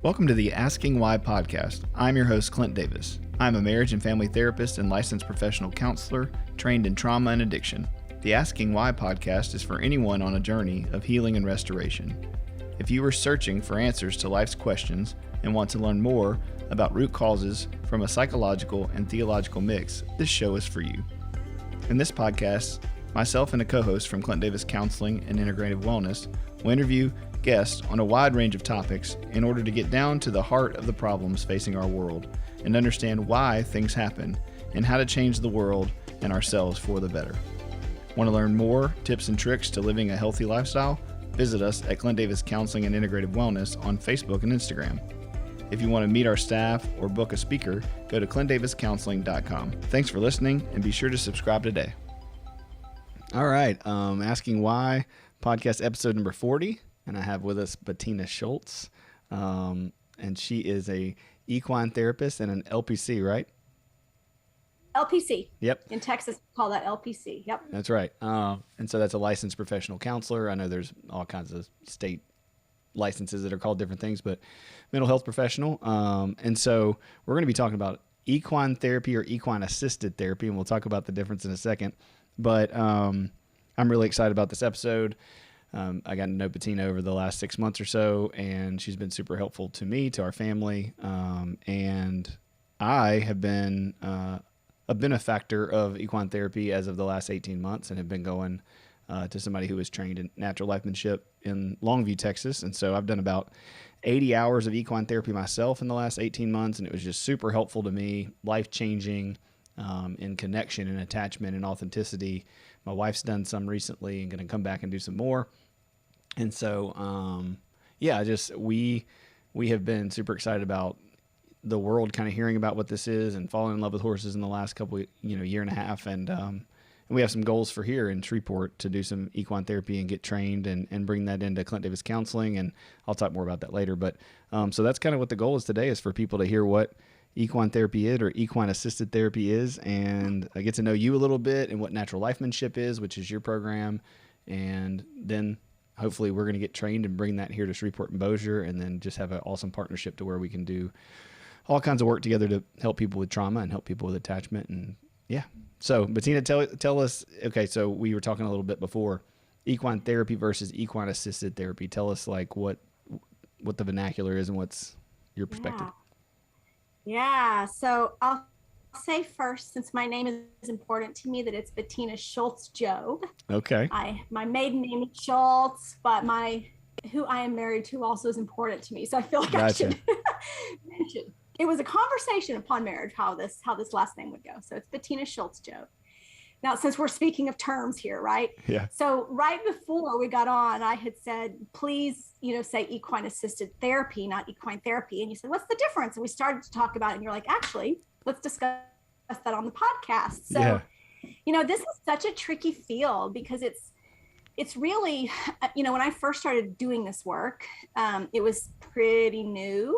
Welcome to the Asking Why podcast. I'm your host, Clint Davis. I'm a marriage and family therapist and licensed professional counselor trained in trauma and addiction. The Asking Why podcast is for anyone on a journey of healing and restoration. If you are searching for answers to life's questions and want to learn more about root causes from a psychological and theological mix, this show is for you. In this podcast, myself and a co-host from Clint Davis Counseling and Integrative Wellness will interview guests on a wide range of topics in order to get down to the heart of the problems facing our world and understand why things happen and how to change the world and ourselves for the better. Want to learn more tips and tricks to living a healthy lifestyle? Visit us at Clint Davis Counseling and Integrative Wellness on Facebook and Instagram. If you want to meet our staff or book a speaker, go to clintdaviscounseling.com. Thanks for listening and be sure to subscribe today. All right, Asking Why podcast episode number 40. And I have with us Bettina Shultz, and she is a equine therapist and an LPC, right? LPC. Yep. In Texas, we call that LPC. Yep. That's right. And so that's a licensed professional counselor. I know there's all kinds of state licenses that are called different things, but mental health professional. And so we're going to be talking about equine therapy or equine assisted therapy, and we'll talk about the difference in a second. But I'm really excited about this episode. I got to know Bettina over the last 6 months or so, and she's been super helpful to me, to our family. And I have been a benefactor of equine therapy as of the last 18 months and have been going to somebody who was trained in natural lifemanship in Longview, Texas. And so I've done about 80 hours of equine therapy myself in the last 18 months, and it was just super helpful to me, life-changing in connection and attachment and authenticity. My wife's done some recently and going to come back and do some more. And so, we have been super excited about the world kind of hearing about what this is and falling in love with horses in the last couple, year and a half. And we have some goals for here in Shreveport to do some equine therapy and get trained and bring that into Clint Davis Counseling. And I'll talk more about that later. But so that's kind of what the goal is today, is for people to hear what equine therapy is, or equine assisted therapy is, and I get to know you a little bit and what natural lifemanship is, which is your program. And then hopefully we're going to get trained and bring that here to Shreveport and Bossier, and then just have an awesome partnership to where we can do all kinds of work together to help people with trauma and help people with attachment. And yeah. So Bettina, tell us, okay, so we were talking a little bit before, equine therapy versus equine assisted therapy. Tell us like what the vernacular is and what's your perspective. Yeah. So I'll say first, since my name is important to me, that it's Bettina Shultz-Jobe. Okay. My maiden name is Shultz, but who I am married to also is important to me. So I feel like I should mention. It was a conversation upon marriage how this last name would go. So it's Bettina Shultz-Jobe. Now, since we're speaking of terms here, right? Yeah. So right before we got on, I had said, please, say equine assisted therapy, not equine therapy. And you said, what's the difference? And we started to talk about it. And you're like, actually, let's discuss that on the podcast. So, this is such a tricky field because it's really, when I first started doing this work, it was pretty new,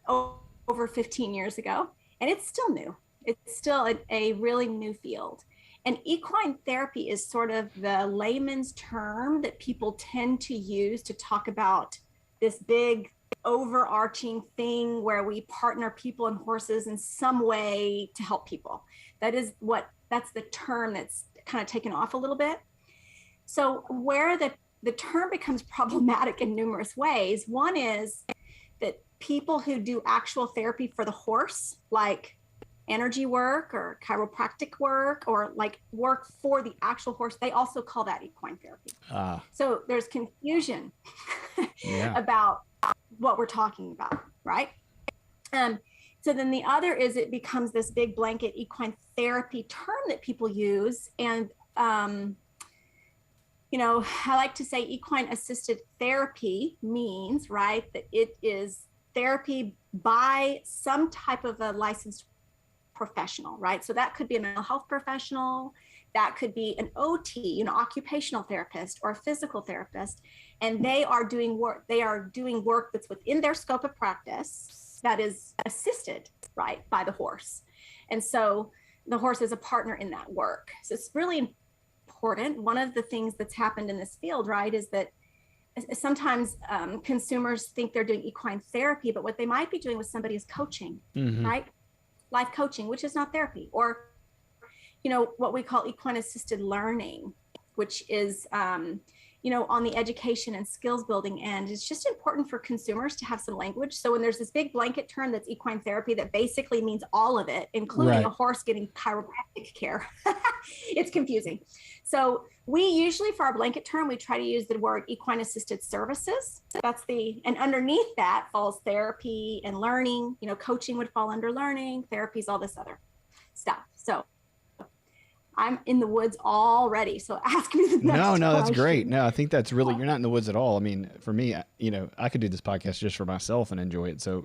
over 15 years ago, and it's still new. It's still a really new field. And equine therapy is sort of the layman's term that people tend to use to talk about this big overarching thing where we partner people and horses in some way to help people. That's the term that's kind of taken off a little bit. So where the term becomes problematic in numerous ways, one is that people who do actual therapy for the horse, like energy work or chiropractic work, or like work for the actual horse, they also call that equine therapy. So there's confusion about what we're talking about, right? So then the other is it becomes this big blanket equine therapy term that people use. And, I like to say equine assisted therapy means, right, that it is therapy by some type of a licensed professional, right? So that could be a mental health professional, that could be an OT, occupational therapist or a physical therapist, and they are doing work that's within their scope of practice that is assisted, right, by the horse. And so the horse is a partner in that work. So it's really important. One of the things that's happened in this field, right, is that sometimes consumers think they're doing equine therapy, but what they might be doing with somebody is coaching, right? Life coaching, which is not therapy. Or, what we call equine assisted learning, which is, on the education and skills building end. It's just important for consumers to have some language. So when there's this big blanket term that's equine therapy, that basically means all of it, including a horse getting chiropractic care, it's confusing. So we usually, for our blanket term, we try to use the word equine assisted services. And underneath that falls therapy and learning. Coaching would fall under learning, therapies, all this other stuff. So I'm in the woods already. So ask me the next question. No, that's great. No, I think that's really, you're not in the woods at all. I mean, for me, I could do this podcast just for myself and enjoy it. So,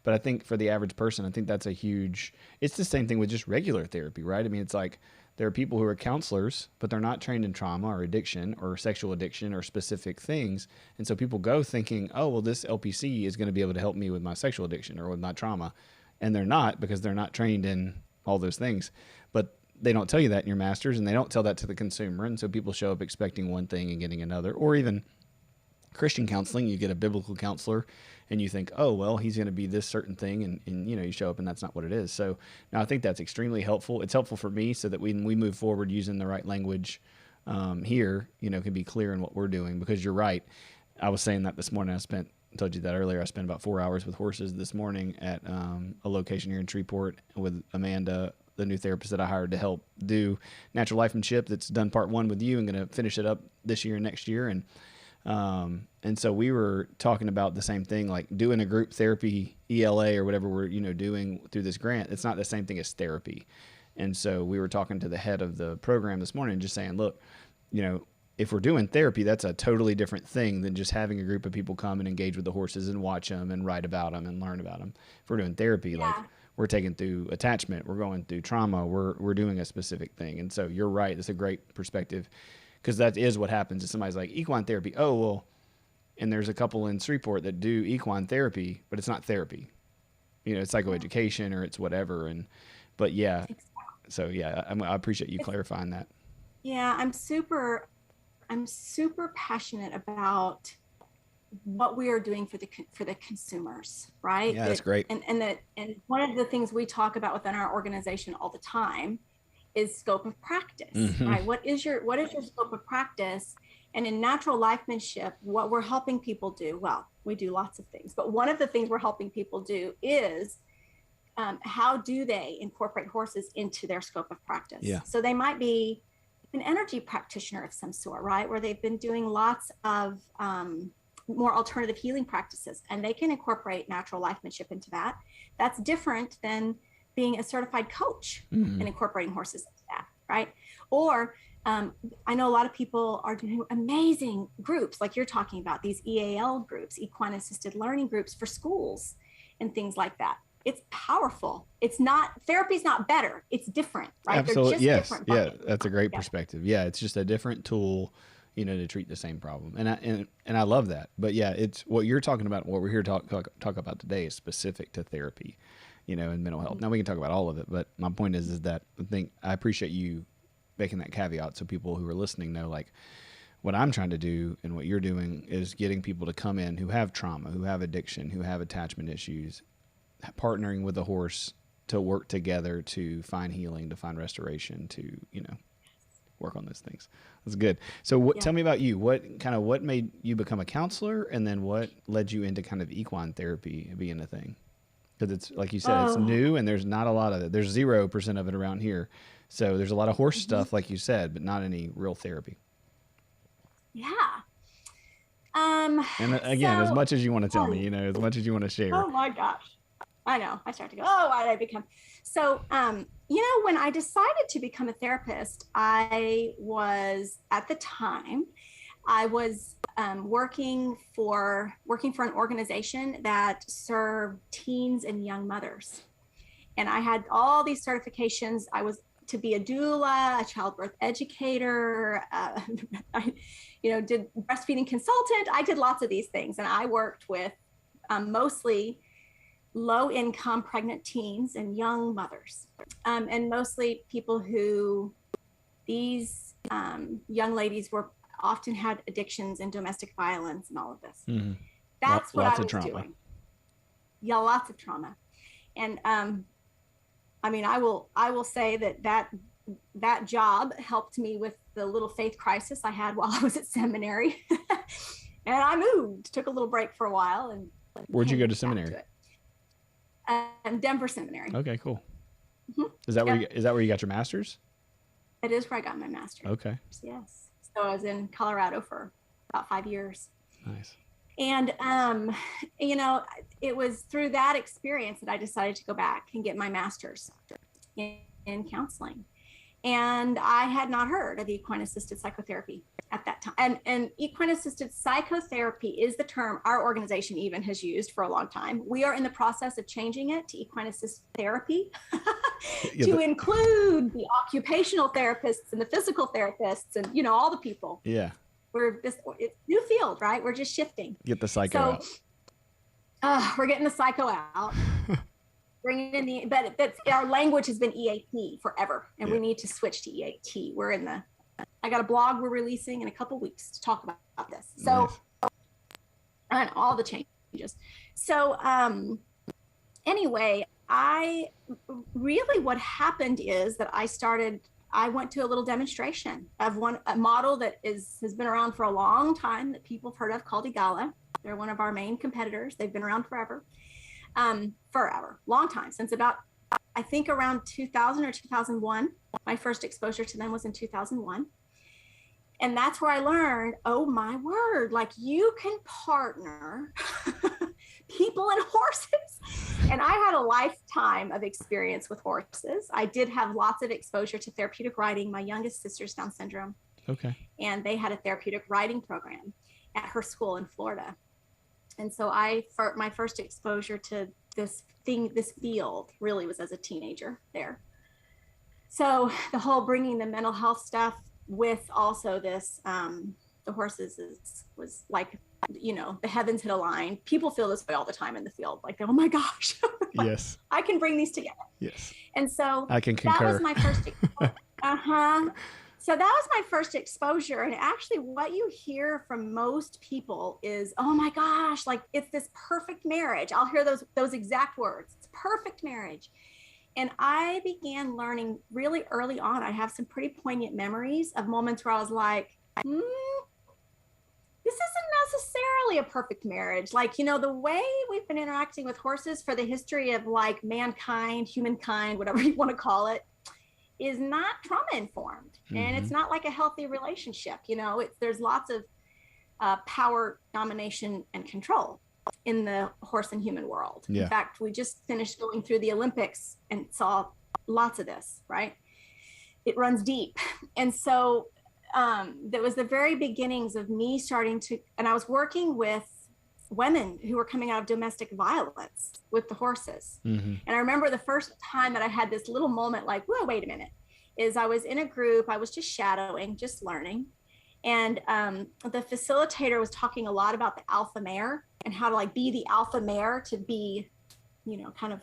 but I think for the average person, I think that's it's the same thing with just regular therapy, right? I mean, it's like there are people who are counselors, but they're not trained in trauma or addiction or sexual addiction or specific things. And so people go thinking, oh, well, this LPC is going to be able to help me with my sexual addiction or with my trauma. And they're not, because they're not trained in all those things. But they don't tell you that in your masters, and they don't tell that to the consumer. And so people show up expecting one thing and getting another. Or even Christian counseling, you get a biblical counselor and you think, oh, well, he's going to be this certain thing. And you show up and that's not what it is. So now I think that's extremely helpful. It's helpful for me so that when we move forward using the right language here, can be clear in what we're doing, because you're right. I was saying that this morning. I told you that earlier. I spent about 4 hours with horses this morning at a location here in Shreveport with Amanda, the new therapist that I hired to help do natural lifemanship. That's done part 1 with you and going to finish it up this year and next year. And so we were talking about the same thing, like doing a group therapy ELA or whatever we're, doing through this grant. It's not the same thing as therapy. And so we were talking to the head of the program this morning, just saying, look, if we're doing therapy, that's a totally different thing than just having a group of people come and engage with the horses and watch them and write about them and learn about them. If we're doing therapy, like we're taking through attachment, we're going through trauma, we're doing a specific thing. And so you're right. It's a great perspective, because that is what happens. If somebody's like, equine therapy, oh, well, and there's a couple in Shreveport that do equine therapy, but it's not therapy. It's psychoeducation or it's whatever. But yeah, so yeah, I appreciate you clarifying that. Yeah, I'm super passionate about what we are doing for the consumers, right? Yeah, that's great. And one of the things we talk about within our organization all the time is scope of practice, right? What is your scope of practice? And in natural lifemanship, what we're helping people do, well, we do lots of things, but one of the things we're helping people do is how do they incorporate horses into their scope of practice? Yeah. So they might be an energy practitioner of some sort, right? Where they've been doing lots of more alternative healing practices, and they can incorporate natural lifemanship into that. That's different than being a certified coach and incorporating horses into that, right? Or I know a lot of people are doing amazing groups like you're talking about, these EAL groups, equine assisted learning groups for schools and things like that. It's powerful. It's not, therapy's not better. It's different, right? Absolutely. They're just different Yeah. That's a great perspective. Yeah. It's just a different tool, to treat the same problem. And I love that. But yeah, it's what you're talking about. What we're here to talk about today is specific to therapy, and mental health. Now we can talk about all of it, but my point is that I appreciate you making that caveat so people who are listening know, like, what I'm trying to do and what you're doing is getting people to come in who have trauma, who have addiction, who have attachment issues, partnering with the horse to work together to find healing, to find restoration, to, work on those things. That's good. So tell me about you. What made you become a counselor, and then what led you into kind of equine therapy being a thing? Because it's, like you said, it's new and there's not a lot of it. There's 0% of it around here. So there's a lot of horse stuff, like you said, but not any real therapy. Yeah. And again, as much as you want to tell me, as much as you want to share. Oh my gosh. I know. I start to go, oh, why did I become? So, when I decided to become a therapist, I was, at the time, I was working for an organization that served teens and young mothers. And I had all these certifications. I was to be a doula, a childbirth educator, I did breastfeeding consultant. I did lots of these things. And I worked with mostly low-income pregnant teens and young mothers, and mostly people who these young ladies were often had addictions and domestic violence and all of this. Mm-hmm. That's what Lots I of was trauma. doing. Yeah, lots of trauma. And I mean, I will say that job helped me with the little faith crisis I had while I was at seminary. And I moved, took a little break for a while. And where'd you go to seminary? Denver Seminary. Okay, cool. Mm-hmm. Is that where you got your master's? It is where I got my master's. Okay. Yes. So I was in Colorado for about 5 years. Nice. And, you know, it was through that experience that I decided to go back and get my master's in counseling. And I had not heard of equine assisted psychotherapy at that time. And equine assisted psychotherapy is the term our organization even has used for a long time. We are in the process of changing it to equine assisted therapy to include the occupational therapists and the physical therapists and, you know, all the people. Yeah. It's new field, right? We're just shifting. Get the psycho out. We're getting the psycho out. Bringing in but our language has been EAP forever, and we need to switch to EAT. I got a blog we're releasing in a couple weeks to talk about this. So, nice. And all the changes. So, anyway, what happened is that I went to a little demonstration of a model that has been around for a long time that people have heard of called Igala. They're one of our main competitors. They've been around forever. Long time, since about, I think around 2000 or 2001. My first exposure to them was in 2001. And that's where I learned, oh my word, like you can partner people and horses. And I had a lifetime of experience with horses. I did have lots of exposure to therapeutic riding. My youngest sister's Down syndrome. Okay. And they had a therapeutic riding program at her school in Florida. And so my first exposure to this field really was as a teenager there. So the whole bringing the mental health stuff with also this, the horses was like, you know, the heavens had aligned. People feel this way all the time in the field. Like, oh my gosh, yes, I can bring these together. Yes. And so I can concur. That was my first, So that was my first exposure. And actually what you hear from most people is, oh my gosh, like it's this perfect marriage. I'll hear those exact words. It's perfect marriage. And I began learning really early on. I have some pretty poignant memories of moments where I was like, this isn't necessarily a perfect marriage. Like, you know, the way we've been interacting with horses for the history of like mankind, humankind, whatever you want to call it, is not trauma informed. Mm-hmm. And it's not like a healthy relationship. You know, there's lots of power, domination, and control in the horse and human world. Yeah. In fact, we just finished going through the Olympics and saw lots of this, right? It runs deep. And so that was the very beginnings of me and I was working with women who were coming out of domestic violence with the horses. Mm-hmm. And I remember the first time that I had this little moment like, whoa, wait a minute, is I was in a group, I was just shadowing, just learning. And the facilitator was talking a lot about the alpha mare and how to like be the alpha mare to be, you know, kind of,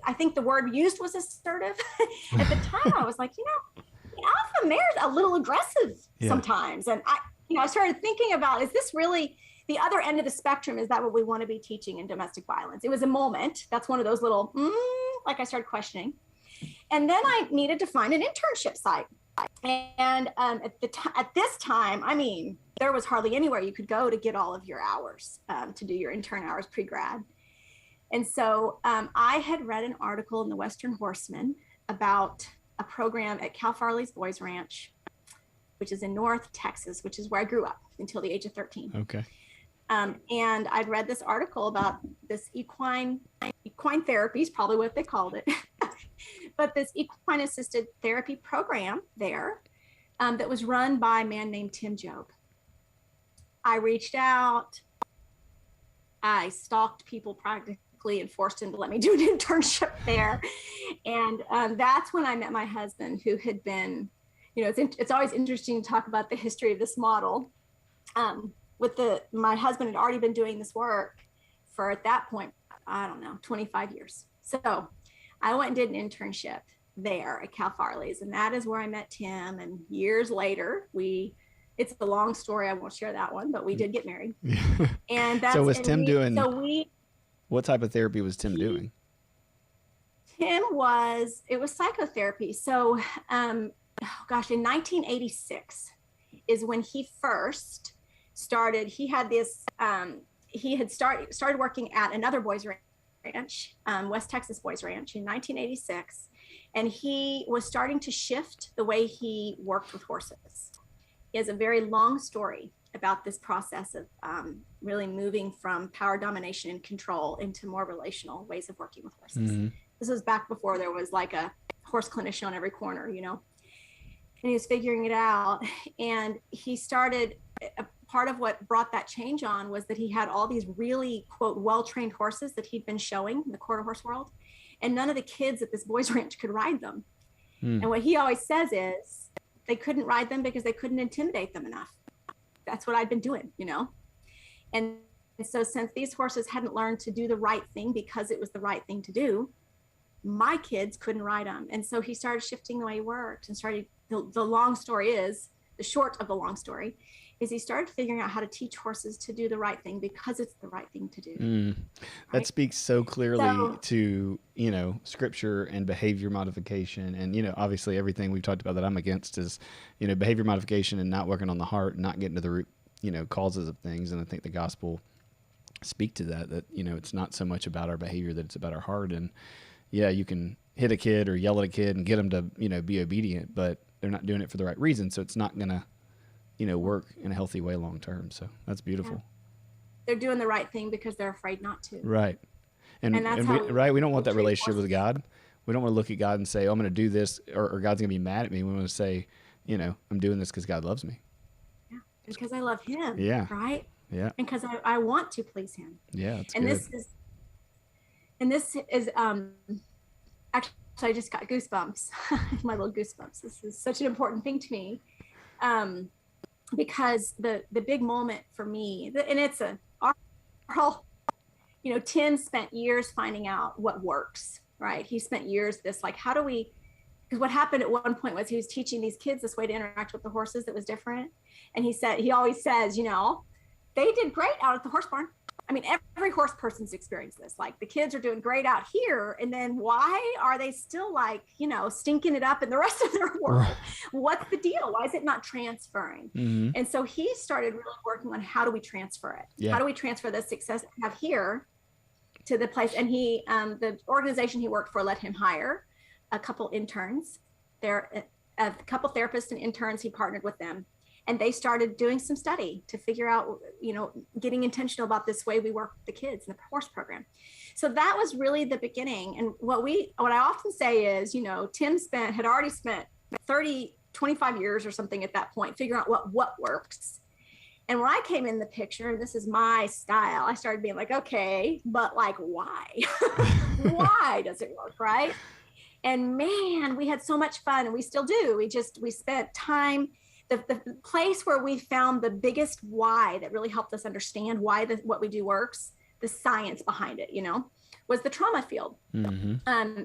I think the word used was assertive. At the time I was like, you know, the alpha mare's a little aggressive sometimes. And I started thinking about, is this really the other end of the spectrum? Is that what we want to be teaching in domestic violence? It was a moment. That's one of those little, like I started questioning. And then I needed to find an internship site. And at this time, I mean, there was hardly anywhere you could go to get all of your hours, to do your intern hours pre-grad. And so I had read an article in the Western Horseman about a program at Cal Farley's Boys Ranch, which is in North Texas, which is where I grew up until the age of 13. Okay. And I'd read this article about this equine therapy is probably what they called it, but this equine assisted therapy program there that was run by a man named Shultz-Jobe. I reached out, I stalked people practically and forced him to let me do an internship there. And that's when I met my husband, who had been, you know, it's always interesting to talk about the history of this model. My husband had already been doing this work for, at that point, I don't know, 25 years. So I went and did an internship there at Cal Farley's, and that is where I met Tim. And years later, we It's a long story. I won't share that one, but we did get married. And So was Tim doing, what type of therapy was Tim doing? Tim it was psychotherapy. So, in 1986 is when he first started. He had this, he had started working at another boys ranch, West Texas Boys Ranch in 1986. And he was starting to shift the way he worked with horses. He has a very long story about this process of really moving from power domination and control into more relational ways of working with horses. Mm-hmm. This was back before there was like a horse clinician on every corner, you know, and he was figuring it out. And he started, part of what brought that change on was that he had all these really, quote, well-trained horses that he'd been showing in the quarter horse world. And none of the kids at this boys ranch could ride them. And what he always says is they couldn't ride them because they couldn't intimidate them enough. That's what I'd been doing, you know? And so since these horses hadn't learned to do the right thing because it was the right thing to do, my kids couldn't ride them. And so he started shifting the way he worked and started, the long story is, the short of the long story is he started figuring out how to teach horses to do the right thing because it's the right thing to do. That speaks so clearly to, you know, scripture and behavior modification. And, you know, obviously everything we've talked about that I'm against is, you know, behavior modification and not working on the heart, not getting to the root, you know, causes of things. And I think the gospel speak to that, you know, it's not so much about our behavior, that it's about our heart. And yeah, you can hit a kid or yell at a kid and get them to, you know, be obedient, but they're not doing it for the right reason. So it's not going to, you know, work in a healthy way long term. So that's beautiful. Yeah. They're doing the right thing because they're afraid not to. Right. And that's we don't want that relationship with God. We don't want to look at God and say, oh, I'm going to do this, or God's going to be mad at me. We want to say, you know, I'm doing this because God loves me. Yeah, because I love him. Yeah. Right? Yeah. And because I want to please him. Yeah, that's and good. This is actually, I just got goosebumps, my little goosebumps. This is such an important thing to me. Because the big moment for me, and it's our whole, you know, Tim spent years finding out what works, right? He spent years because what happened at one point was he was teaching these kids this way to interact with the horses that was different. And he always says, you know, they did great out at the horse barn. I mean, every horse person's experienced this. Like, the kids are doing great out here, and then why are they still, like, you know, stinking it up in the rest of their world? What's the deal? Why is it not transferring? Mm-hmm. And so he started really working on how do we transfer it? Yeah. How do we transfer the success we have here to the place? And he, the organization he worked for let him hire a couple interns. There, a couple therapists and interns. He partnered with them. And they started doing some study to figure out, you know, getting intentional about this way we work with the kids in the horse program. So that was really the beginning. And what I often say is, you know, Tim had already spent 25 years or something at that point, figuring out what works. And when I came in the picture, and this is my style, I started being like, okay, but like, why? Why does it work, right? And man, we had so much fun, and we still do. We spent time. The place where we found the biggest why that really helped us understand why what we do works, the science behind it, you know, was the trauma field. Mm-hmm.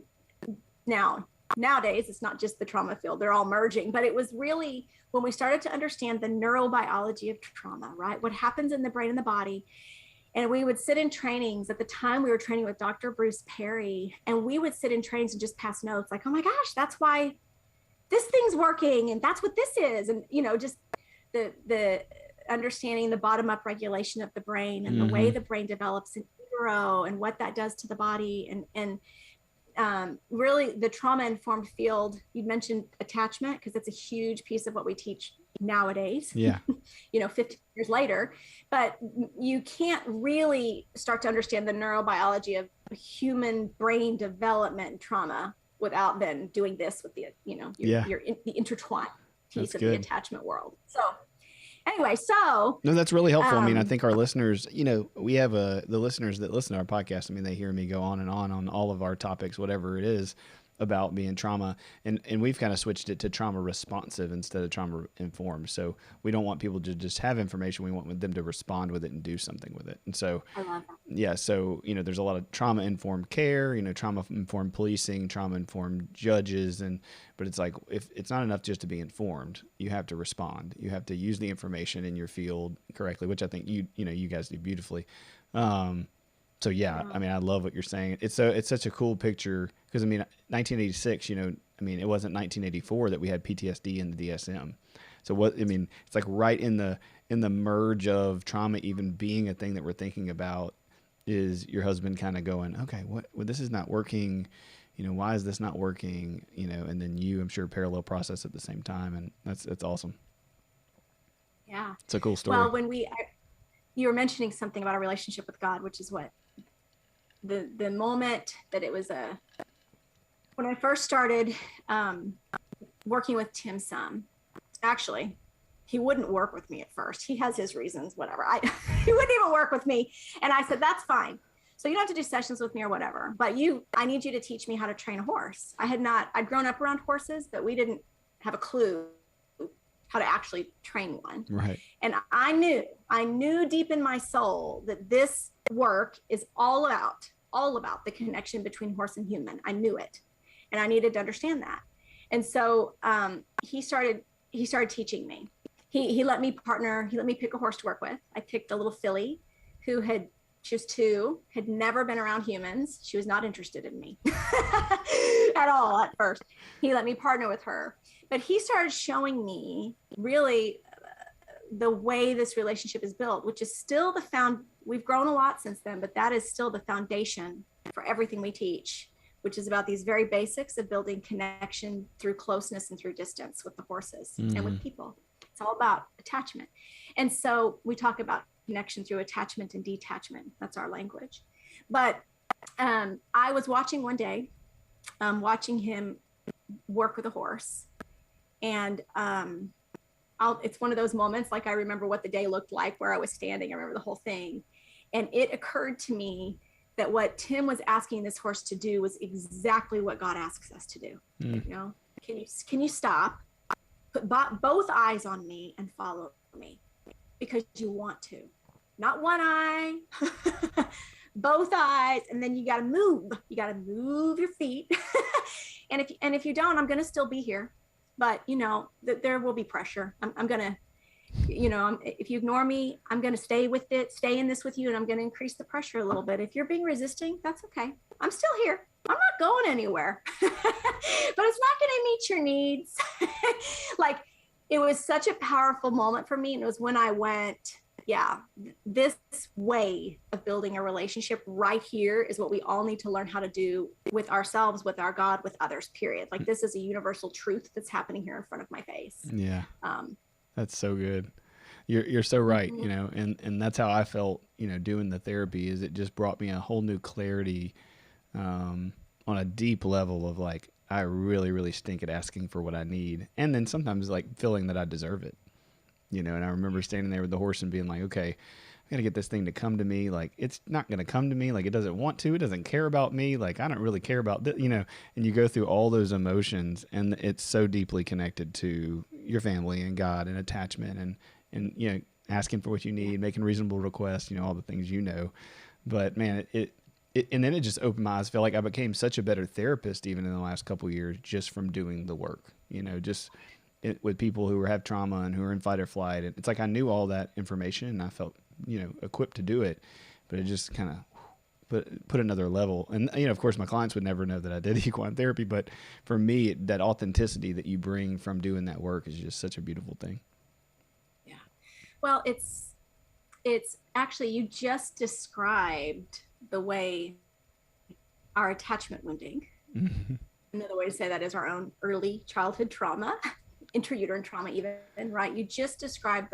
Nowadays, it's not just the trauma field, they're all merging, but it was really when we started to understand the neurobiology of trauma, right? What happens in the brain and the body. And we would sit in trainings. At the time, we were training with Dr. Bruce Perry, and we would sit in trainings and just pass notes like, oh my gosh, that's why this thing's working, and that's what this is. And, you know, just the understanding the bottom up regulation of the brain and the way the brain develops in utero and what that does to the body. And really the trauma informed field, you mentioned attachment, because it's a huge piece of what we teach nowadays, you know, 50 years later, but you can't really start to understand the neurobiology of human brain development and trauma without then doing this with the, you know, the intertwined piece of the attachment world. So anyway, no, that's really helpful. I mean, I think our listeners, you know, we have the listeners that listen to our podcast. I mean, they hear me go on and on all of our topics, whatever it is. about being trauma, and we've kind of switched it to trauma responsive instead of trauma informed. So we don't want people to just have information. We want them to respond with it and do something with it. And so, I love that. yeah, so, there's a lot of trauma informed care, trauma informed policing, trauma informed judges. But it's like, if it's not enough just to be informed, you have to respond. You have to use the information in your field correctly, which I think you guys do beautifully. So yeah, I mean, I love what you're saying. It's such a cool picture because 1986, it wasn't 1984 that we had PTSD in the DSM. So it's like right in the merge of trauma even being a thing that we're thinking about is your husband kind of going, okay, what this is not working, why is this not working, and then you, I'm sure, parallel process at the same time, and that's awesome. Yeah, it's a cool story. Well, you were mentioning something about a relationship with God, which is what the moment that it was when I first started working with Tim some, actually, he wouldn't work with me at first. He has his reasons, whatever. He wouldn't even work with me. And I said, that's fine. So you don't have to do sessions with me or whatever, but I need you to teach me how to train a horse. I'd grown up around horses, but we didn't have a clue how to actually train one. Right. And I knew deep in my soul that this work is all about the connection between horse and human. I knew it, and I needed to understand that. And so he started teaching me. He let me partner. He let me pick a horse to work with. I picked a little filly she was 2, had never been around humans. She was not interested in me at all at first. He let me partner with her, but he started showing me really the way this relationship is built, which is still we've grown a lot since then, but that is still the foundation for everything we teach, which is about these very basics of building connection through closeness and through distance with the horses and with people. It's all about attachment. And so we talk about connection through attachment and detachment. That's our language. But I was watching one day, watching him work with a horse. And it's one of those moments, like I remember what the day looked like where I was standing. I remember the whole thing. And it occurred to me that what Tim was asking this horse to do was exactly what God asks us to do. Can you stop, put both eyes on me and follow me? Because you want to, not one eye, both eyes. And then you got to move your feet. and if you don't, I'm going to still be here, but there will be pressure. I'm going to, if you ignore me, I'm going to stay in this with you. And I'm going to increase the pressure a little bit. If you're being resisting, that's okay. I'm still here. I'm not going anywhere, but it's not going to meet your needs. Like, it was such a powerful moment for me. And it was when I went, yeah, this way of building a relationship right here is what we all need to learn how to do with ourselves, with our God, with others, period. Like, this is a universal truth that's happening here in front of my face. Yeah. That's so good. You're so right. And that's how I felt, doing the therapy. Is it just brought me a whole new clarity, on a deep level of like, I really, really stink at asking for what I need. And then sometimes like feeling that I deserve it, and I remember standing there with the horse and being like, okay, I got to get this thing to come to me. Like, it's not going to come to me. Like, it doesn't want to, it doesn't care about me. Like, I don't really care about this, and you go through all those emotions, and it's so deeply connected to your family and God and attachment and asking for what you need, making reasonable requests, all the things, but man, and then it just opened my eyes. I feel like I became such a better therapist even in the last couple of years just from doing the work, with people who have trauma and who are in fight or flight. It's like I knew all that information and I felt, equipped to do it, but it just kind of put another level. And, of course, my clients would never know that I did equine therapy, but for me, that authenticity that you bring from doing that work is just such a beautiful thing. Yeah. Well, it's actually, you just described the way our attachment wounding, another way to say that is our own early childhood trauma, intrauterine trauma even, right? You just described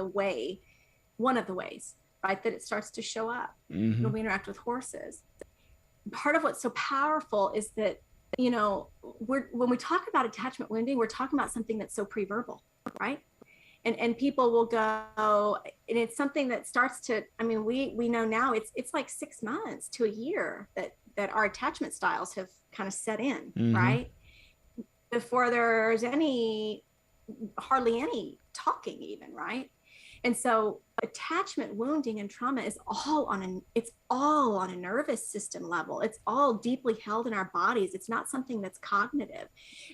one of the ways, right, that it starts to show up when we interact with horses. Part of what's so powerful is that, when we talk about attachment wounding, we're talking about something that's so pre-verbal, right? And people will go, and it's something that starts to, we know now it's like 6 months to a year that our attachment styles have kind of set in, right? before there's hardly any talking even, right? And so attachment wounding and trauma is it's all on a nervous system level. It's all deeply held in our bodies. It's not something that's cognitive.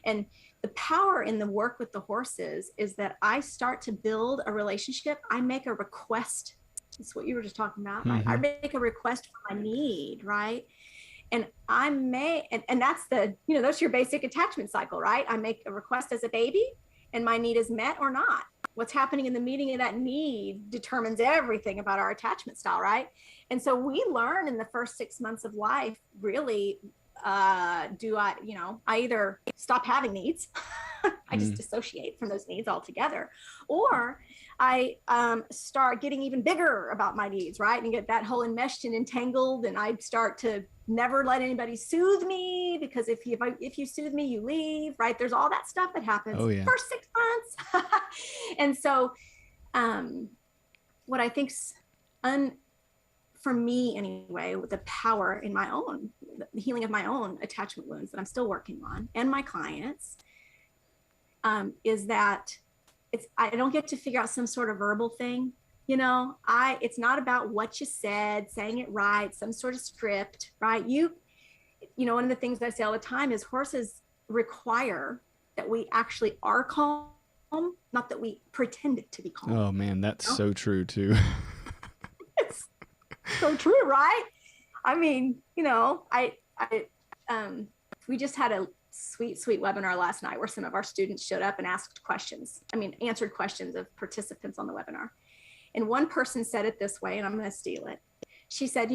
And the power in the work with the horses is that I start to build a relationship. I make a request. That's what you were just talking about, right? I make a request for my need, right? And and that's that's your basic attachment cycle, right? I make a request as a baby and my need is met or not. What's happening in the meeting of that need determines everything about our attachment style, right? And so we learn in the first 6 months of life, really, I either stop having needs, I just dissociate from those needs altogether, or I start getting even bigger about my needs, right? And get that whole enmeshed and entangled, and I start to never let anybody soothe me, because if you soothe me, you leave, right? There's all that stuff that happens first 6 months. And so what I think's for me anyway, with the power in the healing of my own attachment wounds that I'm still working on, and my clients, is that I don't get to figure out some sort of verbal thing. It's not about what you said, saying it right, some sort of script, right? One of the things I say all the time is horses require that we actually are calm, not that we pretend to be calm. Oh man, that's so true too. It's so true, right? I mean, we just had a sweet webinar last night where some of our students showed up and answered questions of participants on the webinar. And one person said it this way, and I'm going to steal it. She said,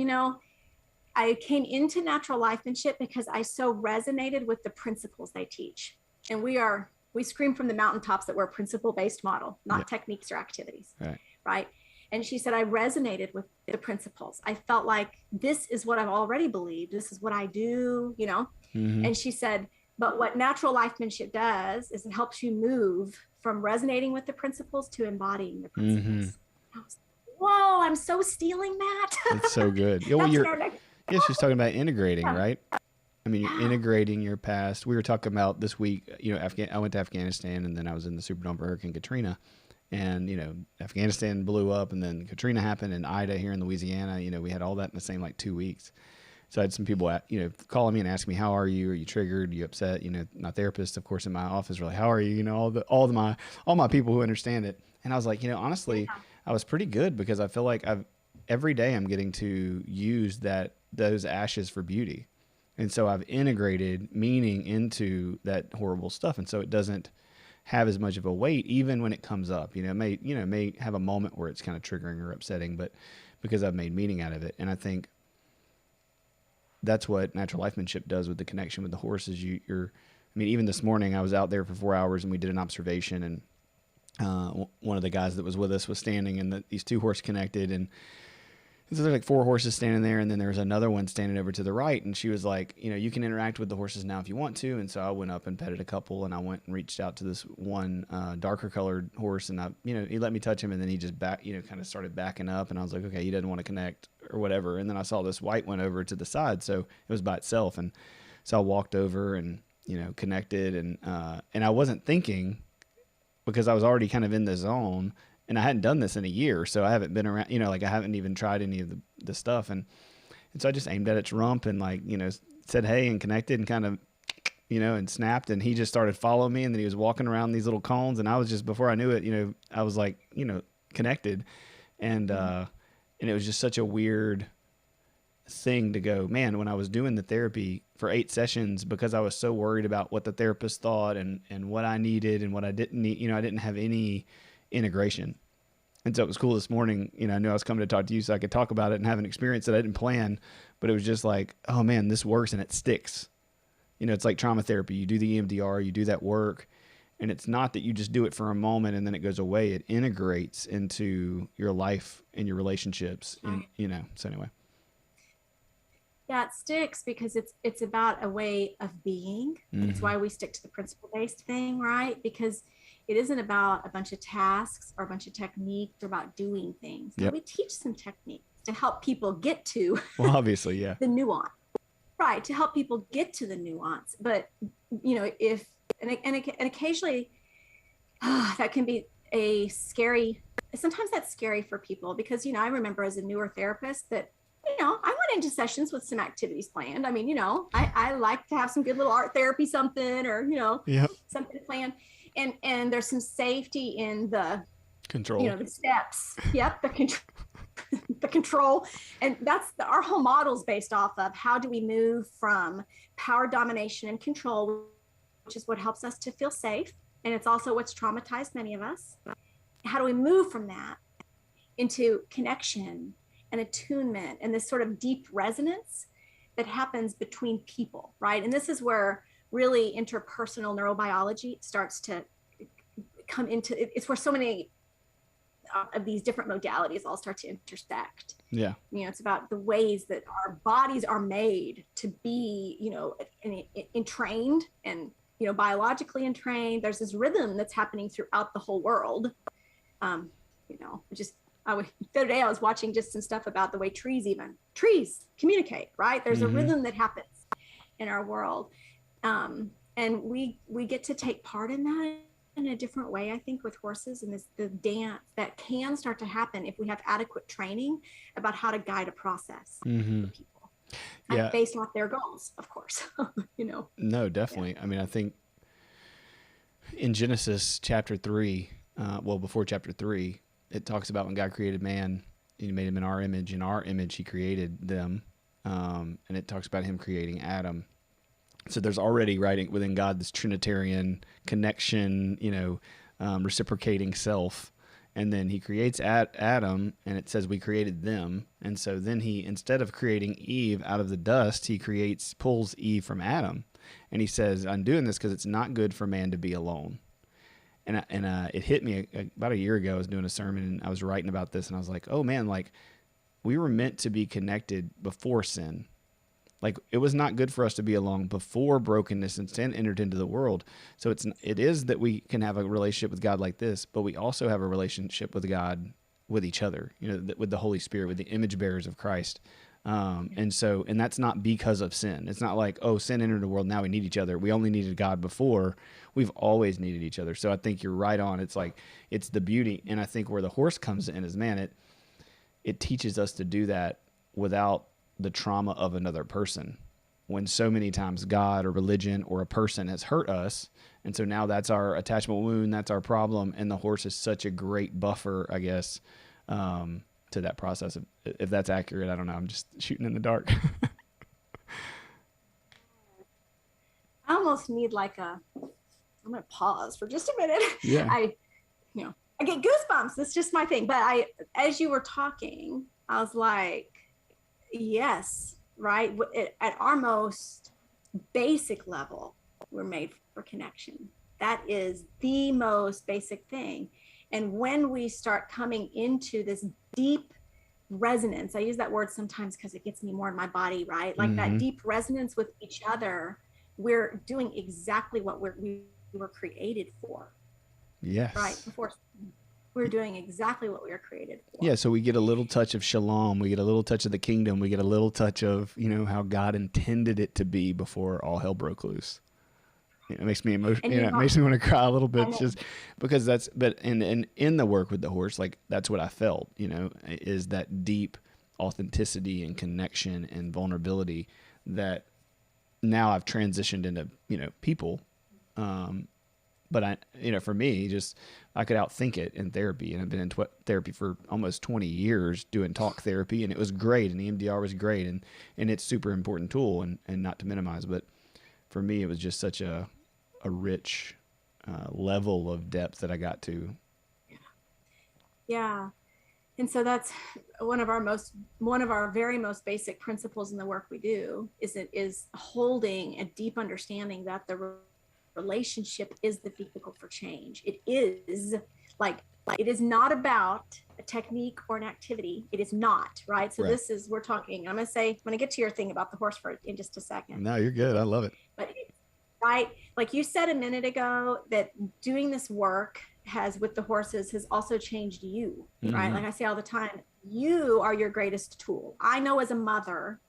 I came into natural lifemanship because I so resonated with the principles they teach. And we scream from the mountaintops that we're a principle-based model, not techniques or activities, right? And she said, I resonated with the principles. I felt like this is what I've already believed. This is what I do, And she said, but what natural lifemanship does is it helps you move from resonating with the principles to embodying the principles. Whoa, I'm so stealing that. It's so good. She's talking about integrating, right? I mean, you're integrating your past. We were talking about this week, I went to Afghanistan, and then I was in the Superdome for Hurricane Katrina. And, Afghanistan blew up, and then Katrina happened, and Ida here in Louisiana. We had all that in the same 2 weeks. So I had some people, calling me and asking me, how are you? Are you triggered? Are you upset? My therapist, of course, in my office, were like, how are you? All my people who understand it. And I was like, honestly, I was pretty good, because I feel like every day I'm getting to use those ashes for beauty. And so I've integrated meaning into that horrible stuff. And so it doesn't have as much of a weight, even when it comes up. It may have a moment where it's kind of triggering or upsetting, but because I've made meaning out of it. And I think that's what natural lifemanship does with the connection with the horses. Even this morning I was out there for 4 hours and we did an observation, and one of the guys that was with us was standing, and these two horses connected, and so there's 4 horses standing there, and then there's another one standing over to the right, and she was like, you can interact with the horses now if you want to. And so I went up and petted a couple, and I went and reached out to this one darker colored horse, and he let me touch him, and then he just kind of started backing up, and I was like, okay, he doesn't want to connect or whatever. And then I saw this white one over to the side, so it was by itself, and so I walked over and connected, and I wasn't thinking, because I was already kind of in the zone. And I hadn't done this in a year, so I haven't been around, I haven't even tried any of the stuff. And so I just aimed at its rump and said, hey, and connected, and kind of, and snapped. And he just started following me, and then he was walking around these little cones. And I was just, before I knew it, I was connected. And it was just such a weird thing to go, man, when I was doing the therapy for 8 sessions, because I was so worried about what the therapist thought and what I needed and what I didn't need, I didn't have any integration. And so it was cool this morning, I knew I was coming to talk to you so I could talk about it and have an experience that I didn't plan, but it was just like, oh man, this works and it sticks. It's like trauma therapy. You do the EMDR, you do that work, and it's not that you just do it for a moment and then it goes away. It integrates into your life and your relationships, and, so anyway. Yeah, it sticks because it's about a way of being. It's why we stick to the principle-based thing, right? Because it isn't about a bunch of tasks or a bunch of techniques or about doing things. Yep. We teach some techniques to help people get to obviously, yeah, the nuance, right? To help people get to the nuance. But, if And occasionally that can be sometimes that's scary for people because, I remember as a newer therapist that, I went into sessions with some activities planned. I mean, I like to have some good little art therapy, something, or, Yep. something planned. And there's some safety in the Control. The steps. Yep. The control. And our whole model is based off of how do we move from power, domination, and control, which is what helps us to feel safe. And it's also what's traumatized many of us. How do we move from that into connection and attunement and this sort of deep resonance that happens between people, right? And this is where really interpersonal neurobiology starts to come into it. It's where so many of these different modalities all start to intersect. Yeah. It's about the ways that our bodies are made to be, entrained and, biologically entrained. There's this rhythm that's happening throughout the whole world. The other day I was watching just some stuff about the way trees communicate, right? There's a rhythm that happens in our world. And we get to take part in that in a different way, I think, with horses, and the dance that can start to happen if we have adequate training about how to guide a process for people. Yeah. Based off their goals, of course. No, definitely. Yeah. I mean, I think in Genesis chapter 3, before chapter 3, it talks about when God created man, he made him in our image. In our image, he created them. And it talks about him creating Adam. So there's already within God this Trinitarian connection, reciprocating self. And then he creates Adam, and it says we created them. And so then he, instead of creating Eve out of the dust, he pulls Eve from Adam. And he says, I'm doing this because it's not good for man to be alone. And it hit me about a year ago. I was doing a sermon, and I was writing about this, and I was like, oh man, like we were meant to be connected before sin. Like it was not good for us to be alone before brokenness and sin entered into the world. So it is that we can have a relationship with God like this, but we also have a relationship with God, with each other, with the Holy Spirit, with the image bearers of Christ. And that's not because of sin. It's not like, oh, sin entered the world, now we need each other. We only needed God before. We've always needed each other. So I think you're right on. It's like, it's the beauty. And I think where the horse comes in is, man, it teaches us to do that without the trauma of another person, when so many times God or religion or a person has hurt us. And so now that's our attachment wound, that's our problem. And the horse is such a great buffer, I guess, to that process. If that's accurate, I don't know. I'm just shooting in the dark. I almost need I'm going to pause for just a minute. Yeah. I get goosebumps. That's just my thing. But as you were talking, I was like, yes, right? At our most basic level, we're made for connection. That is the most basic thing. And when we start coming into this deep resonance, I use that word sometimes because it gets me more in my body, right? Like that deep resonance with each other, we're doing exactly what we were created for. Yes. Right? Before we're doing exactly what we were created for. Yeah, so we get a little touch of shalom, we get a little touch of the kingdom, we get a little touch of, how God intended it to be before all hell broke loose. It makes me emotional. It makes me want to cry a little bit, just because in the work with the horse, like that's what I felt, is that deep authenticity and connection and vulnerability that now I've transitioned into, people. But for me, just I could outthink it in therapy, and I've been in therapy for almost 20 years doing talk therapy, and it was great, and EMDR was great, and it's super important tool, and not to minimize, but for me, it was just such a rich level of depth that I got to. Yeah. And so that's one of our very most basic principles in the work we do is holding a deep understanding that the relationship is the vehicle for change. It is it is not about a technique or an activity. It is not, right? So we're talking, I'm going to get to your thing about the horse in just a second. No, you're good. I love it. But right, like you said a minute ago, that doing this work with the horses has also changed you, right? Like I say all the time, you are your greatest tool. I know as a mother,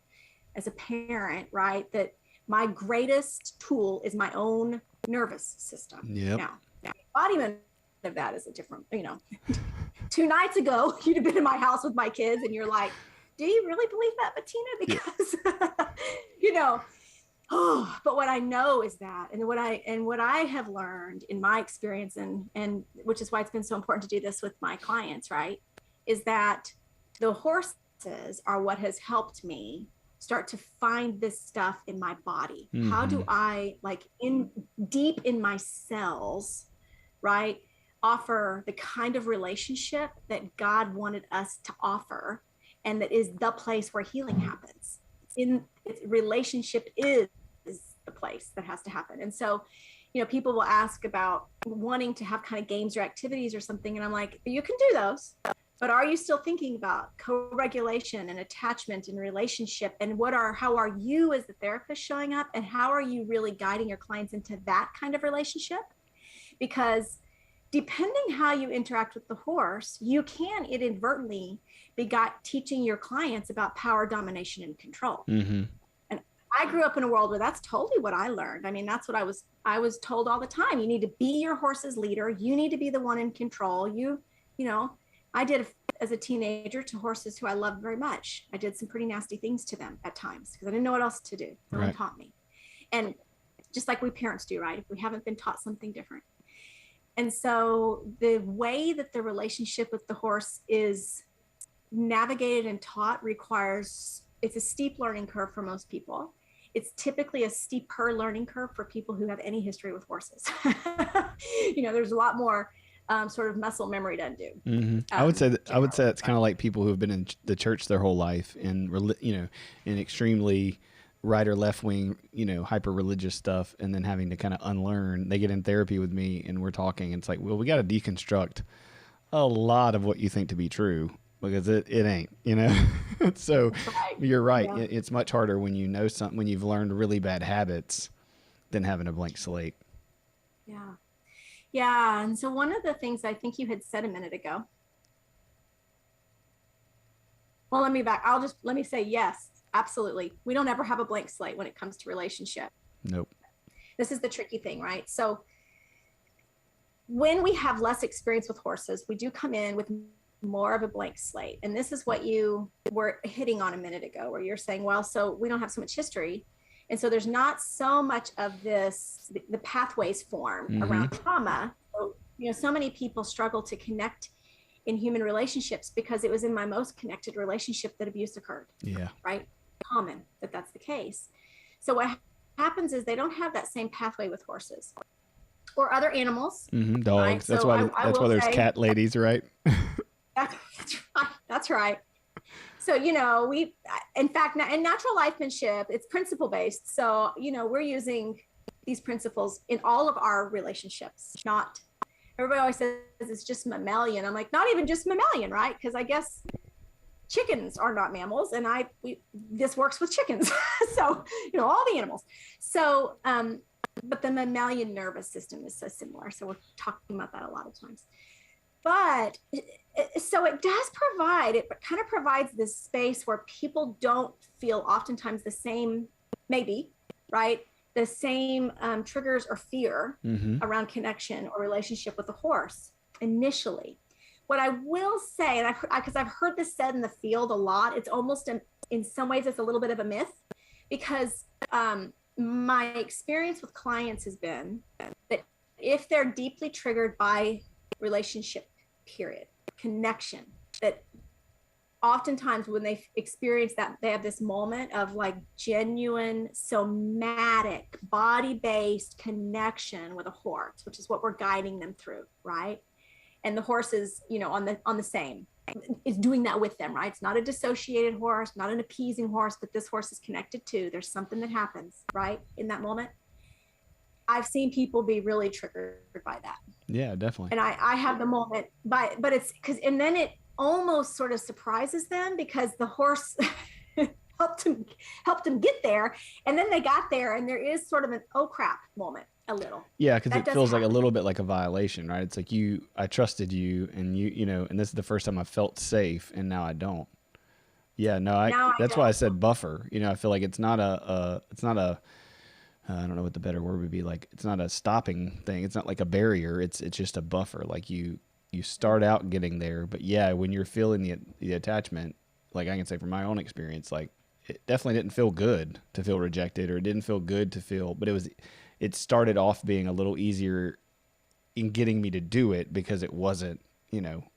as a parent, right, that my greatest tool is my own nervous system. Yep. Now, embodiment of that is a different, 2 nights ago, you'd have been in my house with my kids and you're like, do you really believe that, Bettina? Because, but what I know is that, and what I have learned in my experience, and which is why it's been so important to do this with my clients, right, is that the horses are what has helped me start to find this stuff in my body. Mm-hmm. How do I, like, deep in my cells, right, offer the kind of relationship that God wanted us to offer, and that is the place where healing happens. Relationship is the place that has to happen. And so, people will ask about wanting to have kind of games or activities or something, and I'm like, you can do those, but are you still thinking about co-regulation and attachment and relationship, and how are you as the therapist showing up, and how are you really guiding your clients into that kind of relationship? Because depending how you interact with the horse, you can inadvertently be teaching your clients about power, domination, and control. Mm-hmm. And I grew up in a world where that's totally what I learned. I mean, that's what I was told all the time. You need to be your horse's leader. You need to be the one in control. I did as a teenager to horses who I loved very much. I did some pretty nasty things to them at times because I didn't know what else to do. No one taught me. And just like we parents do, right? If we haven't been taught something different. And so the way that the relationship with the horse is navigated and taught it's a steep learning curve for most people. It's typically a steeper learning curve for people who have any history with horses. There's a lot more sort of muscle memory to undo. Mm-hmm. I would say it's kind of like people who have been in the church their whole life and, in extremely right or left wing, hyper religious stuff, and then having to kind of unlearn. They get in therapy with me and we're talking, and it's like, well, we got to deconstruct a lot of what you think to be true, because it ain't, So right. You're right. Yeah. It's much harder when you know something, when you've learned really bad habits, than having a blank slate. Yeah. Yeah. And so one of the things I think you had said a minute ago, well, let me say, yes, absolutely. We don't ever have a blank slate when it comes to relationship. Nope. This is the tricky thing, right? So when we have less experience with horses, we do come in with more of a blank slate. And this is what you were hitting on a minute ago, where you're saying, well, so we don't have so much history. And so there's not so much of this, the pathways form mm-hmm. around trauma. So, so many people struggle to connect in human relationships because it was in my most connected relationship that abuse occurred. Yeah. Right? Common that's the case. So what happens is they don't have that same pathway with horses or other animals. Mm-hmm, dogs. Right? That's why there's cat ladies, right? That's right. So, in fact, in natural lifemanship, it's principle based. So, we're using these principles in all of our relationships. Not everybody always says it's just mammalian. I'm like, not even just mammalian, right? Because I guess chickens are not mammals, and this works with chickens. So, all the animals. So, but the mammalian nervous system is so similar. So we're talking about that a lot of times. But so it kind of provides this space where people don't feel oftentimes the same, maybe, right? The same triggers or fear mm-hmm. around connection or relationship with a horse initially. What I will say, and because I've heard this said in the field a lot, it's almost in some ways it's a little bit of a myth, because my experience with clients has been that if they're deeply triggered by relationship, period, connection, that oftentimes when they experience that, they have this moment of like genuine somatic body-based connection with a horse, which is what we're guiding them through, right? And the horse is, on the same, is doing that with them, right? It's not a dissociated horse, not an appeasing horse, but this horse is connected to. There's something that happens, right, in that moment. I've seen people be really triggered by that. Yeah, definitely. And I have the moment, but it's because, and then it almost sort of surprises them because the horse helped them get there, and then they got there, and there is sort of an oh crap moment. A little. Yeah, because it feels like a little bit like a violation, right? It's like I trusted you, and and this is the first time I felt safe, and now I don't. Yeah, no, that's why I said buffer. I feel like it's not a I don't know what the better word would be. Like, it's not a stopping thing. It's not like a barrier. It's just a buffer. Like you start out getting there, but yeah, when you're feeling the attachment, like I can say from my own experience, like it definitely didn't feel good to feel rejected, or it didn't feel good to feel, but it started off being a little easier in getting me to do it because it wasn't,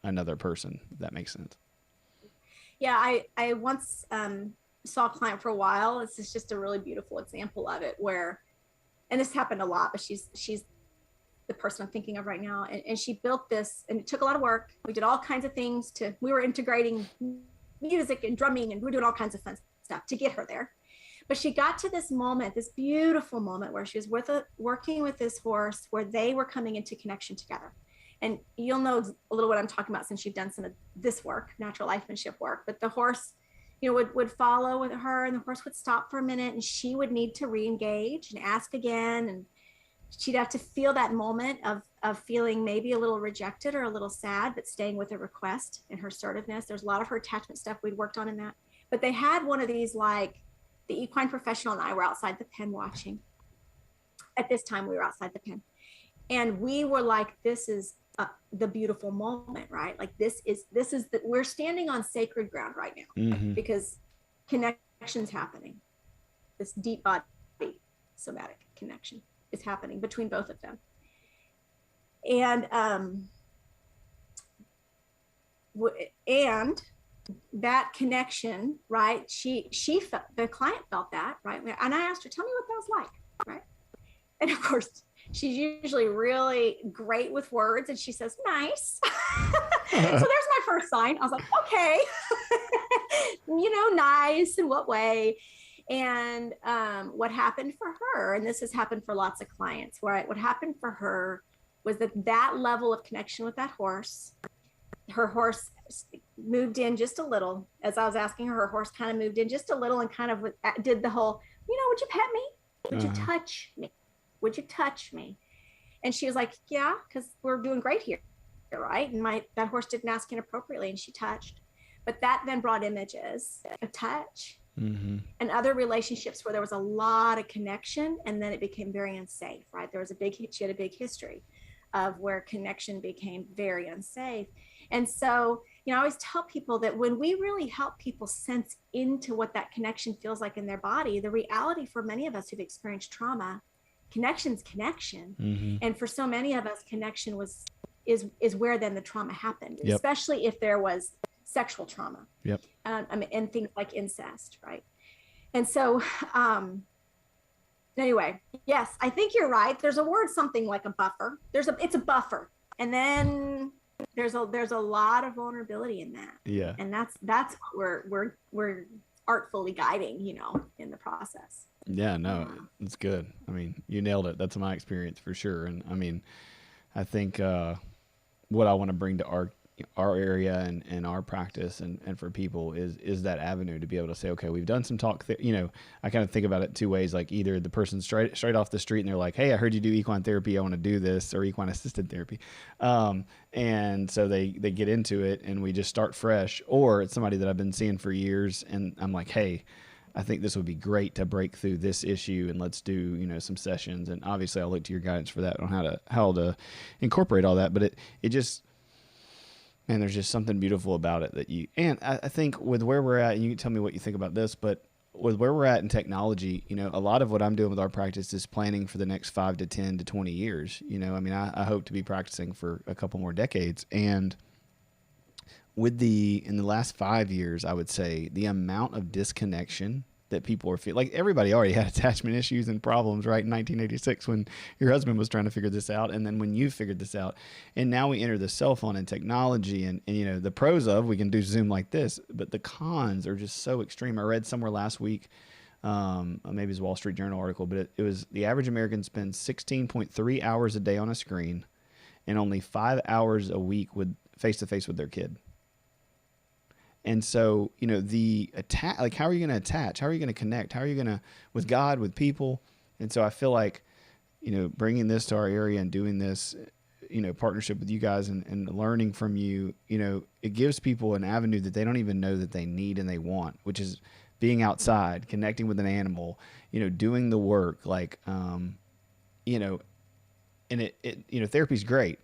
another person, if that makes sense. Yeah, I once saw a client for a while. This is just a really beautiful example of it where, and this happened a lot, but she's the person I'm thinking of right now. And she built this, and it took a lot of work. We did all kinds of things we were integrating music and drumming, and we were doing all kinds of fun stuff to get her there. But she got to this moment, this beautiful moment where she was working with this horse where they were coming into connection together. And you'll know a little what I'm talking about since you've done some of this work, natural lifemanship work. But the horse, would follow with her, and the horse would stop for a minute, and she would need to re-engage and ask again. And she'd have to feel that moment of feeling maybe a little rejected or a little sad, but staying with a request and her assertiveness. There's a lot of her attachment stuff we'd worked on in that. But they had one of these, like the equine professional and I were outside the pen watching. At this time, we were outside the pen. And we were like, this is the beautiful moment, right? Like we're standing on sacred ground right now, because connection's happening. This deep body somatic connection is happening between both of them. And that connection, right? She felt, the client felt that, right? And I asked her, tell me what that was like, right? And of course, she's usually really great with words, and she says, nice. So there's my first sign. I was like, okay, nice in what way? And what happened for her, and this has happened for lots of clients, right? What happened for her was that level of connection with that horse, her horse moved in just a little. As I was asking her, her horse kind of moved in just a little and kind of did the whole, would you pet me? Would you touch me? Would you touch me? And she was like, yeah, because we're doing great here, right? And that horse didn't ask inappropriately, and she touched. But that then brought images of touch and other relationships where there was a lot of connection, and then it became very unsafe, right? She had a big history of where connection became very unsafe. And so, I always tell people that when we really help people sense into what that connection feels like in their body, the reality for many of us who've experienced trauma, connection's connection. And for so many of us, connection is where then the trauma happened, especially if there was sexual trauma. And things like incest, right? And so, anyway, yes, I think you're right. There's a word, something like a buffer. It's a buffer, and then there's a lot of vulnerability in that. Yeah, and that's what we're artfully guiding, in the process. Yeah, no, it's good. I mean, you nailed it. That's my experience for sure. And I mean, I think what I want to bring to our area and our practice and for people is that avenue to be able to say, okay, we've done some talk. I kind of think about it two ways. Like either the person straight off the street and they're like, hey, I heard you do equine therapy. I want to do this, or equine assisted therapy. And so they get into it and we just start fresh, or it's somebody that I've been seeing for years. And I'm like, hey, I think this would be great to break through this issue, and let's do, some sessions. And obviously I'll look to your guidance for that on how to incorporate all that. But it just, man, there's just something beautiful about it and I think with where we're at, and you can tell me what you think about this, but with where we're at in technology, a lot of what I'm doing with our practice is planning for the next 5 to 10 to 20 years. I hope to be practicing for a couple more decades. And in the last 5 years, I would say the amount of disconnection that people are feeling, like everybody already had attachment issues and problems, right? In 1986, when your husband was trying to figure this out, and then when you figured this out, and now we enter the cell phone and technology, and the pros of, we can do Zoom like this, but the cons are just so extreme. I read somewhere last week, maybe it was a Wall Street Journal article, but it was the average American spends 16.3 hours a day on a screen, and only 5 hours a week with face-to-face with their kid. And so, the attack, like, how are you going to attach? How are you going to connect? How are you going to, with God, with people? And so I feel like, bringing this to our area and doing this, partnership with you guys and learning from you, it gives people an avenue that they don't even know that they need and they want, which is being outside, connecting with an animal, doing the work, like, you know, and therapy's great,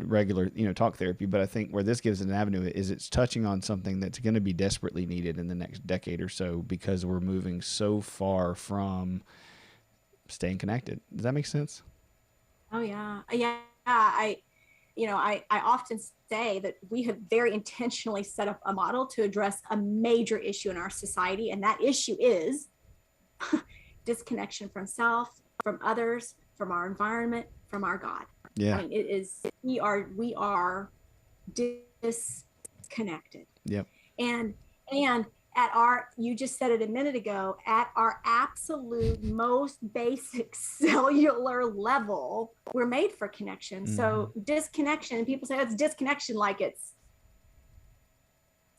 regular, talk therapy. But I think where this gives an avenue is it's touching on something that's going to be desperately needed in the next decade or so, because we're moving so far from staying connected. Does that make sense? Oh yeah. Yeah. I often say that we have very intentionally set up a model to address a major issue in our society. And that issue is disconnection from self, from others, from our environment, from our God. Yeah. I mean, it is, we are disconnected. Yep. And at our, you just said it a minute ago, at our absolute most basic cellular level, we're made for connection. Mm-hmm. So disconnection, and people say, oh, it's disconnection, like it's,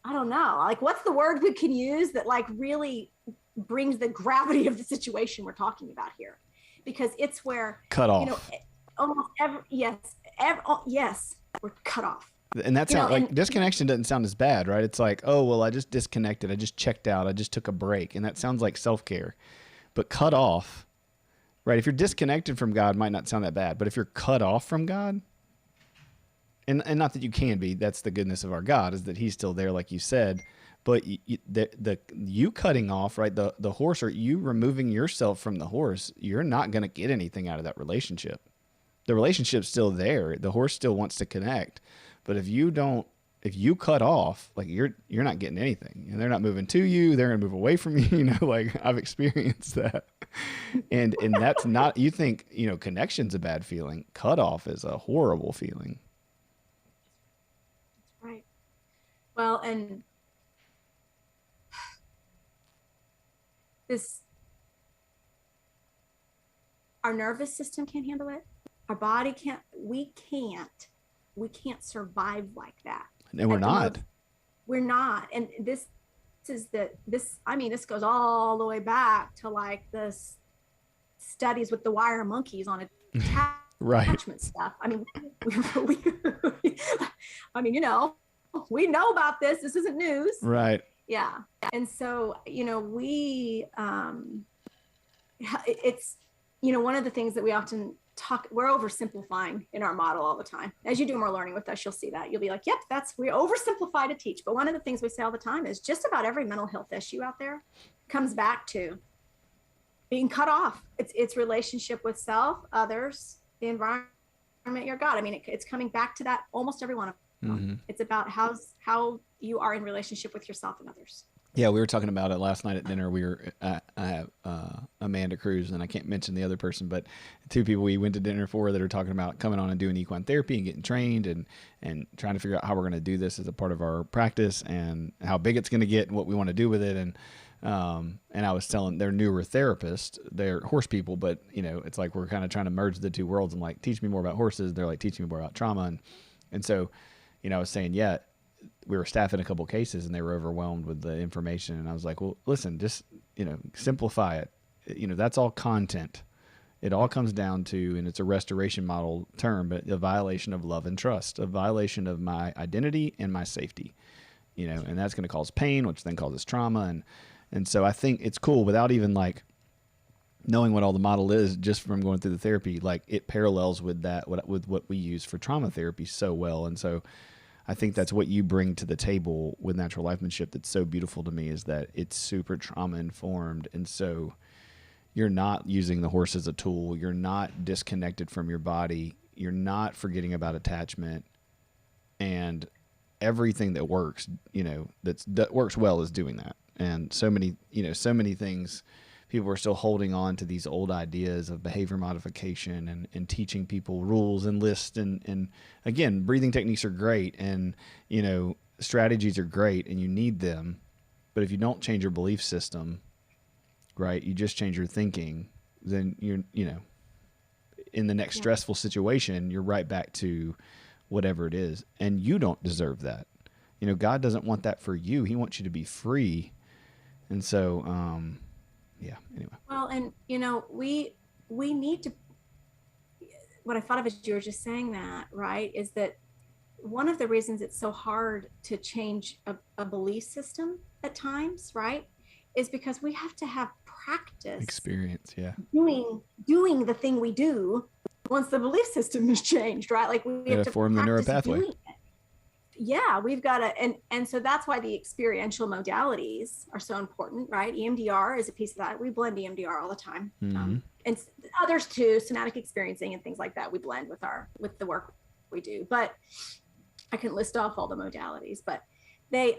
I don't know, like what's the word we can use that like really brings the gravity of the situation we're talking about here? Because it's where, cut off. Almost yes, we're cut off. And that sounds like disconnection doesn't sound as bad, right? It's like, oh, well, I just disconnected. I just checked out. I just took a break. And that sounds like self-care. But cut off, right? If you're disconnected from God, it might not sound that bad. But if you're cut off from God, and not that you can be, that's the goodness of our God, is that he's still there, like you said. But you cutting off, right, the horse, or you removing yourself from the horse, you're not going to get anything out of that relationship. The relationship's still there. The horse still wants to connect. But if you cut off, like you're not getting anything, and they're not moving to you, they're going to move away from you, like I've experienced that. And that's not, you think, connection's a bad feeling. Cut off is a horrible feeling. That's right. Well, and our nervous system can't handle it. Our body can't, we can't survive like that. And we're not. We're not. And this goes all the way back to like this studies with the wire monkeys on attachment stuff. I mean, we know about this. This isn't news. Right. Yeah. And so, it's, one of the things that we often we're oversimplifying in our model all the time. As you do more learning with us, you'll see that. You'll be like, yep, we oversimplify to teach. But one of the things we say all the time is just about every mental health issue out there comes back to being cut off. It's relationship with self, others, the environment, your God. I mean, it's coming back to that almost every one of them. Mm-hmm. It's about how you are in relationship with yourself and others. Yeah, we were talking about it last night at dinner. I have Amanda Cruz, and I can't mention the other person, but two people we went to dinner for that are talking about coming on and doing equine therapy and getting trained and trying to figure out how we're going to do this as a part of our practice and how big it's going to get and what we want to do with it. And I was telling, they're newer therapists, they're horse people, but it's like we're kind of trying to merge the two worlds. I'm like, teach me more about horses. They're like, teach me more about trauma. And so, I was saying, yeah, we were staffing a couple cases and they were overwhelmed with the information. And I was like, well, listen, just, simplify it. That's all content. It all comes down to, and it's a restoration model term, but a violation of love and trust, a violation of my identity and my safety, and that's going to cause pain, which then causes trauma. And so I think it's cool without even like knowing what all the model is, just from going through the therapy, like it parallels with that, with what we use for trauma therapy so well. And so I think that's what you bring to the table with natural lifemanship that's so beautiful to me, is that it's super trauma informed. And so you're not using the horse as a tool. You're not disconnected from your body. You're not forgetting about attachment, and everything that works, that works well is doing that. And so many things, people are still holding on to these old ideas of behavior modification and teaching people rules and lists. And again, breathing techniques are great, and, strategies are great, and you need them. But if you don't change your belief system, right, you just change your thinking, then you're, in the next stressful situation, you're right back to whatever it is. And you don't deserve that. God doesn't want that for you. He wants you to be free. And so, yeah, anyway. Well, and we need to, what I thought of as you were just saying that, right, is that one of the reasons it's so hard to change a belief system at times, right, is because we have to have practice Experience. Yeah. doing the thing we do once the belief system has changed, right? Like we have to form the neural practice pathway. doing it. Yeah, we've got to, and so that's why the experiential modalities are so important, right? EMDR is a piece of that. We blend EMDR all the time, and others too, somatic experiencing and things like that. We blend with the work we do. But I can list off all the modalities, but they,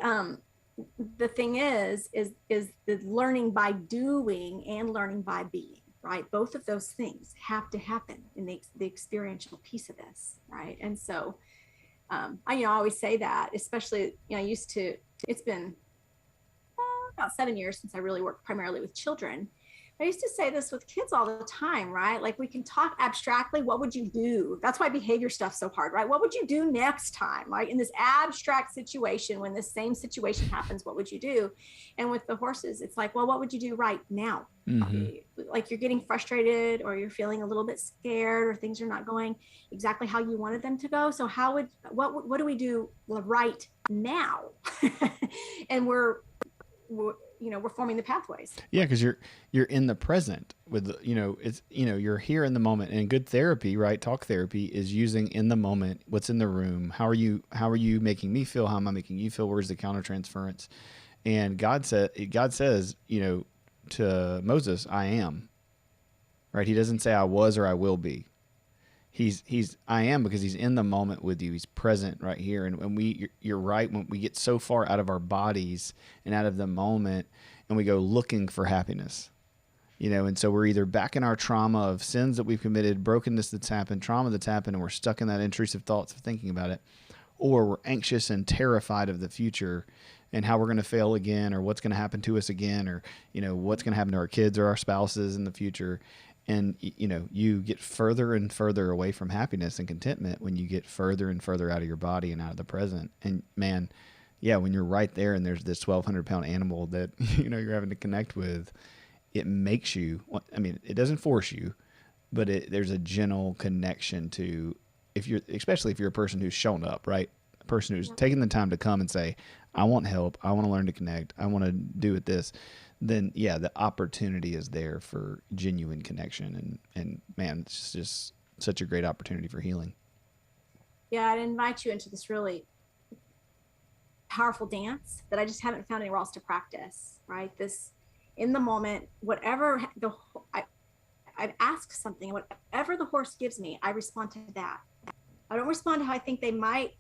the thing is the learning by doing and learning by being, right? Both of those things have to happen in the experiential piece of this, right? And so I always say that, especially, it's been about 7 years since I really worked primarily with children. I used to say this with kids all the time, right? Like we can talk abstractly. What would you do? That's why behavior stuff's so hard, right? What would you do next time? Like in this abstract situation, when this same situation happens, what would you do? And with the horses, it's like, well, what would you do right now? Like you're getting frustrated or you're feeling a little bit scared or things are not going exactly how you wanted them to go. So what do we do right now? And we're forming the pathways. Yeah, because you're in the present with you're here in the moment. And good therapy, right? Talk therapy is using in the moment what's in the room. How are you making me feel? How am I making you feel? Where's the countertransference? And God says, to Moses, I am. Right? He doesn't say I was or I will be. He's I am, because he's in the moment with you. He's present right here. And when you're right, when we get so far out of our bodies and out of the moment and we go looking for happiness, and so we're either back in our trauma of sins that we've committed, brokenness that's happened, trauma that's happened, and we're stuck in that intrusive thoughts of thinking about it, or we're anxious and terrified of the future and how we're going to fail again, or what's going to happen to us again, or, what's going to happen to our kids or our spouses in the future. And, you get further and further away from happiness and contentment when you get further and further out of your body and out of the present. And man, yeah, when you're right there and there's this 1,200-pound animal that, you're having to connect with, it makes you, it doesn't force you, but there's a gentle connection to, especially if you're a person who's shown up, right? A person who's taken the time to come and say, I want help. I want to learn to connect. I want to do it this. Then yeah, the opportunity is there for genuine connection. And man, it's just such a great opportunity for healing. Yeah, I'd invite you into this really powerful dance that I just haven't found anywhere else to practice, right? This in the moment, I've asked something, whatever the horse gives me, I respond to that. I don't respond to how I think they might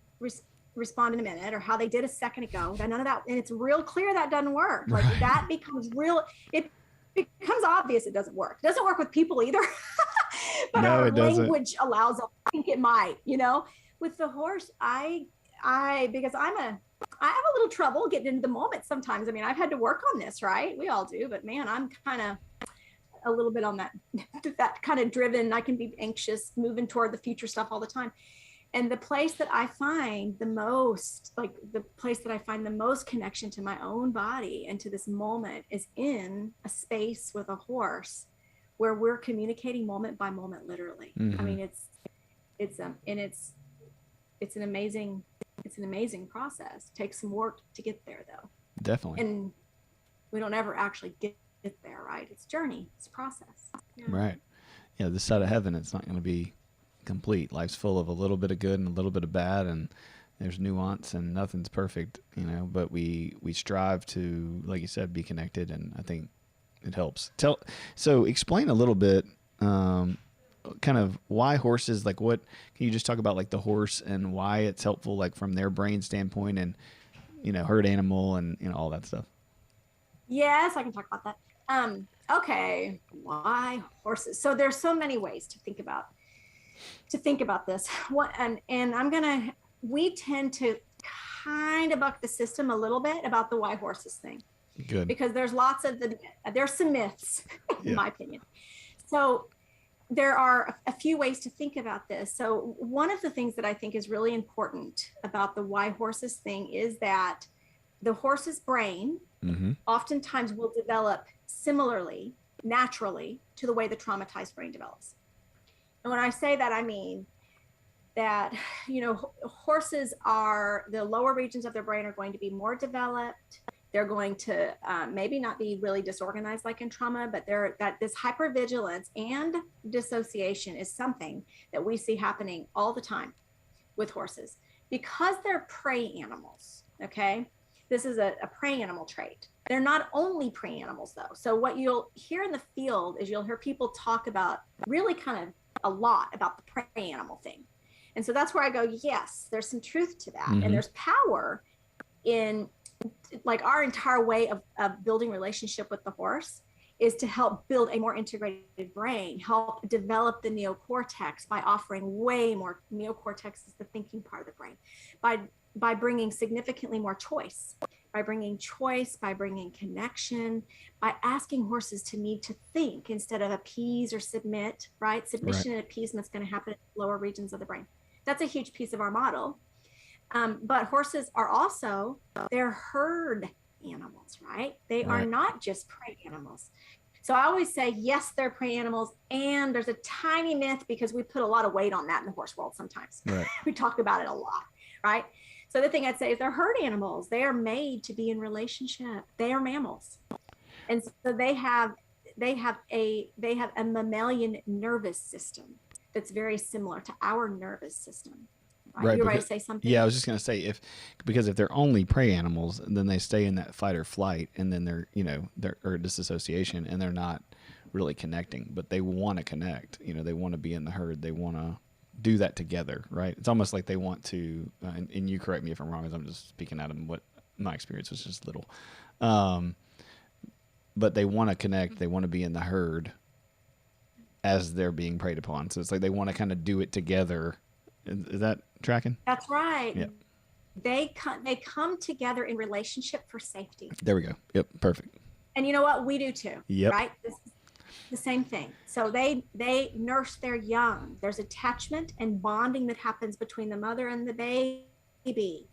respond in a minute or how they did a second ago. None of that. And it's real clear that doesn't work. Like that becomes real. It becomes obvious it doesnesn't work. It doesn't work with people either. But no, our language allows us to think it might, with the horse, because I have a little trouble getting into the moment sometimes. I've had to work on this, right? We all do, but man, I'm kind of a little bit on that kind of driven. I can be anxious, moving toward the future stuff all the time. And the place that I find the most connection to my own body and to this moment is in a space with a horse where we're communicating moment by moment, literally. It's an amazing process. It takes some work to get there though. Definitely. And we don't ever actually get there, right? It's journey, it's process. Yeah. Right. Yeah. This side of heaven, it's not going to be complete. Life's full of a little bit of good and a little bit of bad, and there's nuance and nothing's perfect, but we strive to, like you said, be connected, and I think it helps. So explain a little bit kind of why horses, like what can you just talk about like the horse and why it's helpful, like from their brain standpoint and herd animal and all that stuff. Yes, I can talk about that. Okay, why horses? So there's so many ways to think about this. We tend to kind of buck the system a little bit about the why horses thing. Good. Because there's some myths, in my opinion. So there are a few ways to think about this. So one of the things that I think is really important about the why horses thing is that the horse's brain oftentimes will develop similarly, naturally, to the way the traumatized brain develops. And when I say that, I mean that, horses the lower regions of their brain are going to be more developed. They're going to maybe not be really disorganized like in trauma, but this hypervigilance and dissociation is something that we see happening all the time with horses because they're prey animals. Okay. This is a prey animal trait. They're not only prey animals though. So what you'll hear in the field is you'll hear people talk about really kind of a lot about the prey animal thing. And so that's where I go, yes, there's some truth to that. And there's power in like our entire way of building relationship with the horse is to help build a more integrated brain, help develop the neocortex by offering way more. Neocortex is the thinking part of the brain, by bringing significantly more choice, by bringing connection, by asking horses to need to think instead of appease or submit, right? Submission and appeasement is going to happen in the lower regions of the brain. That's a huge piece of our model. But horses are also, they're herd animals, right? They are not just prey animals. So I always say, yes, they're prey animals. And there's a tiny myth because we put a lot of weight on that in the horse world sometimes. Right. We talk about it a lot, right? So the thing I'd say is they're herd animals. They are made to be in relationship. They are mammals. And so they have a mammalian nervous system that's very similar to our nervous system. Right. You're right to say something. Yeah, I was just going to say because if they're only prey animals, then they stay in that fight or flight, and then they're or disassociation, and they're not really connecting. But they want to connect. They want to be in the herd. They want to do that together, right? It's almost like they want to. And you correct me if I'm wrong, as I'm just speaking out of what my experience was just little. But they want to connect. They want to be in the herd as they're being preyed upon. So it's like they want to kind of do it together. Is that tracking? That's right. Yep. They come together in relationship for safety. There we go. Yep. Perfect. And you know what? We do too. Yep. Right? This is the same thing. So they nurse their young. There's attachment and bonding that happens between the mother and the baby.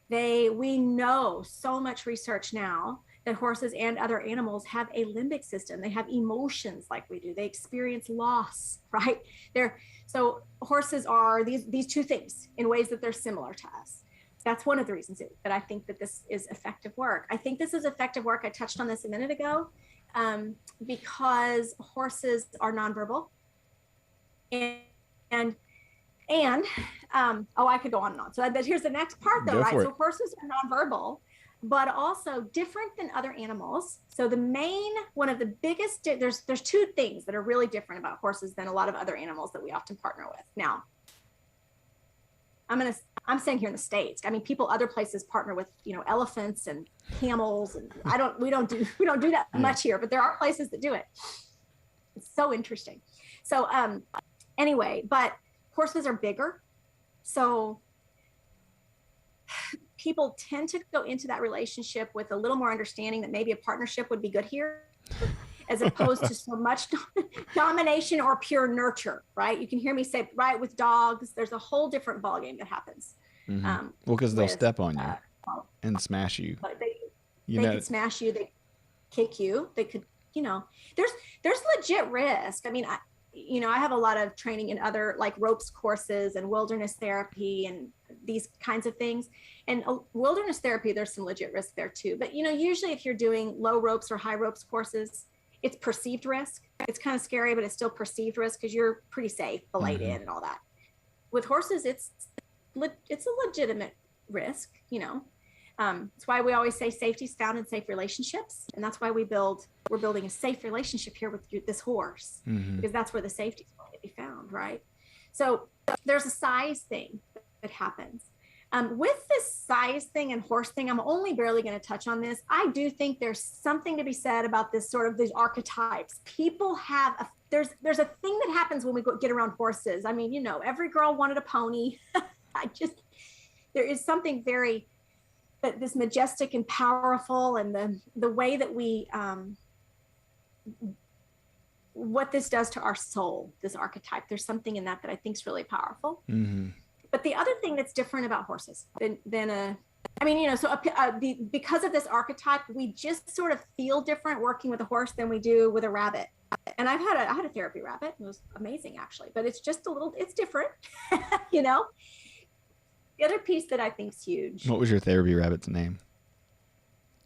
We know so much research now that horses and other animals have a limbic system. They have emotions like we do. They experience loss, right? So horses are these two things in ways that they're similar to us. That's one of the reasons that I think that this is effective work. I think this is effective work. I touched on this a minute ago, because horses are nonverbal. And I could go on and on. So here's the next part though, right? So horses are nonverbal, but also different than other animals. So one of the biggest, there's two things that are really different about horses than a lot of other animals that we often partner with. Now, I'm saying here in the States, I mean, people other places partner with, elephants and camels, and we don't do that much here, but there are places that do it. It's so interesting. So anyway, but horses are bigger. So people tend to go into that relationship with a little more understanding that maybe a partnership would be good here, as opposed to so much domination or pure nurture, right? You can hear me say, right, with dogs, there's a whole different ballgame that happens. Well, because they'll step on you and smash you. They could smash you, they kick you, they could, there's legit risk. I mean, I have a lot of training in other like ropes courses and wilderness therapy and these kinds of things. And wilderness therapy, there's some legit risk there too. But, usually if you're doing low ropes or high ropes courses, it's perceived risk. It's kind of scary, but it's still perceived risk because you're pretty safe, belayed in and all that. With horses, it's a legitimate risk, That's why we always say safety is found in safe relationships. And that's why we're building a safe relationship here with this horse, because that's where the safety is going to be found, right? So there's a size thing that happens. With this size thing and horse thing, I'm only barely going to touch on this. I do think there's something to be said about this sort of these archetypes. People have there's a thing that happens when we get around horses. I mean, every girl wanted a pony. There is something very, this majestic and powerful, and the way that we, what this does to our soul, this archetype, there's something in that I think is really powerful. But the other thing that's different about horses because of this archetype, we just sort of feel different working with a horse than we do with a rabbit. And I had a therapy rabbit. It was amazing actually, but it's just it's different, The other piece that I think is huge. What was your therapy rabbit's name?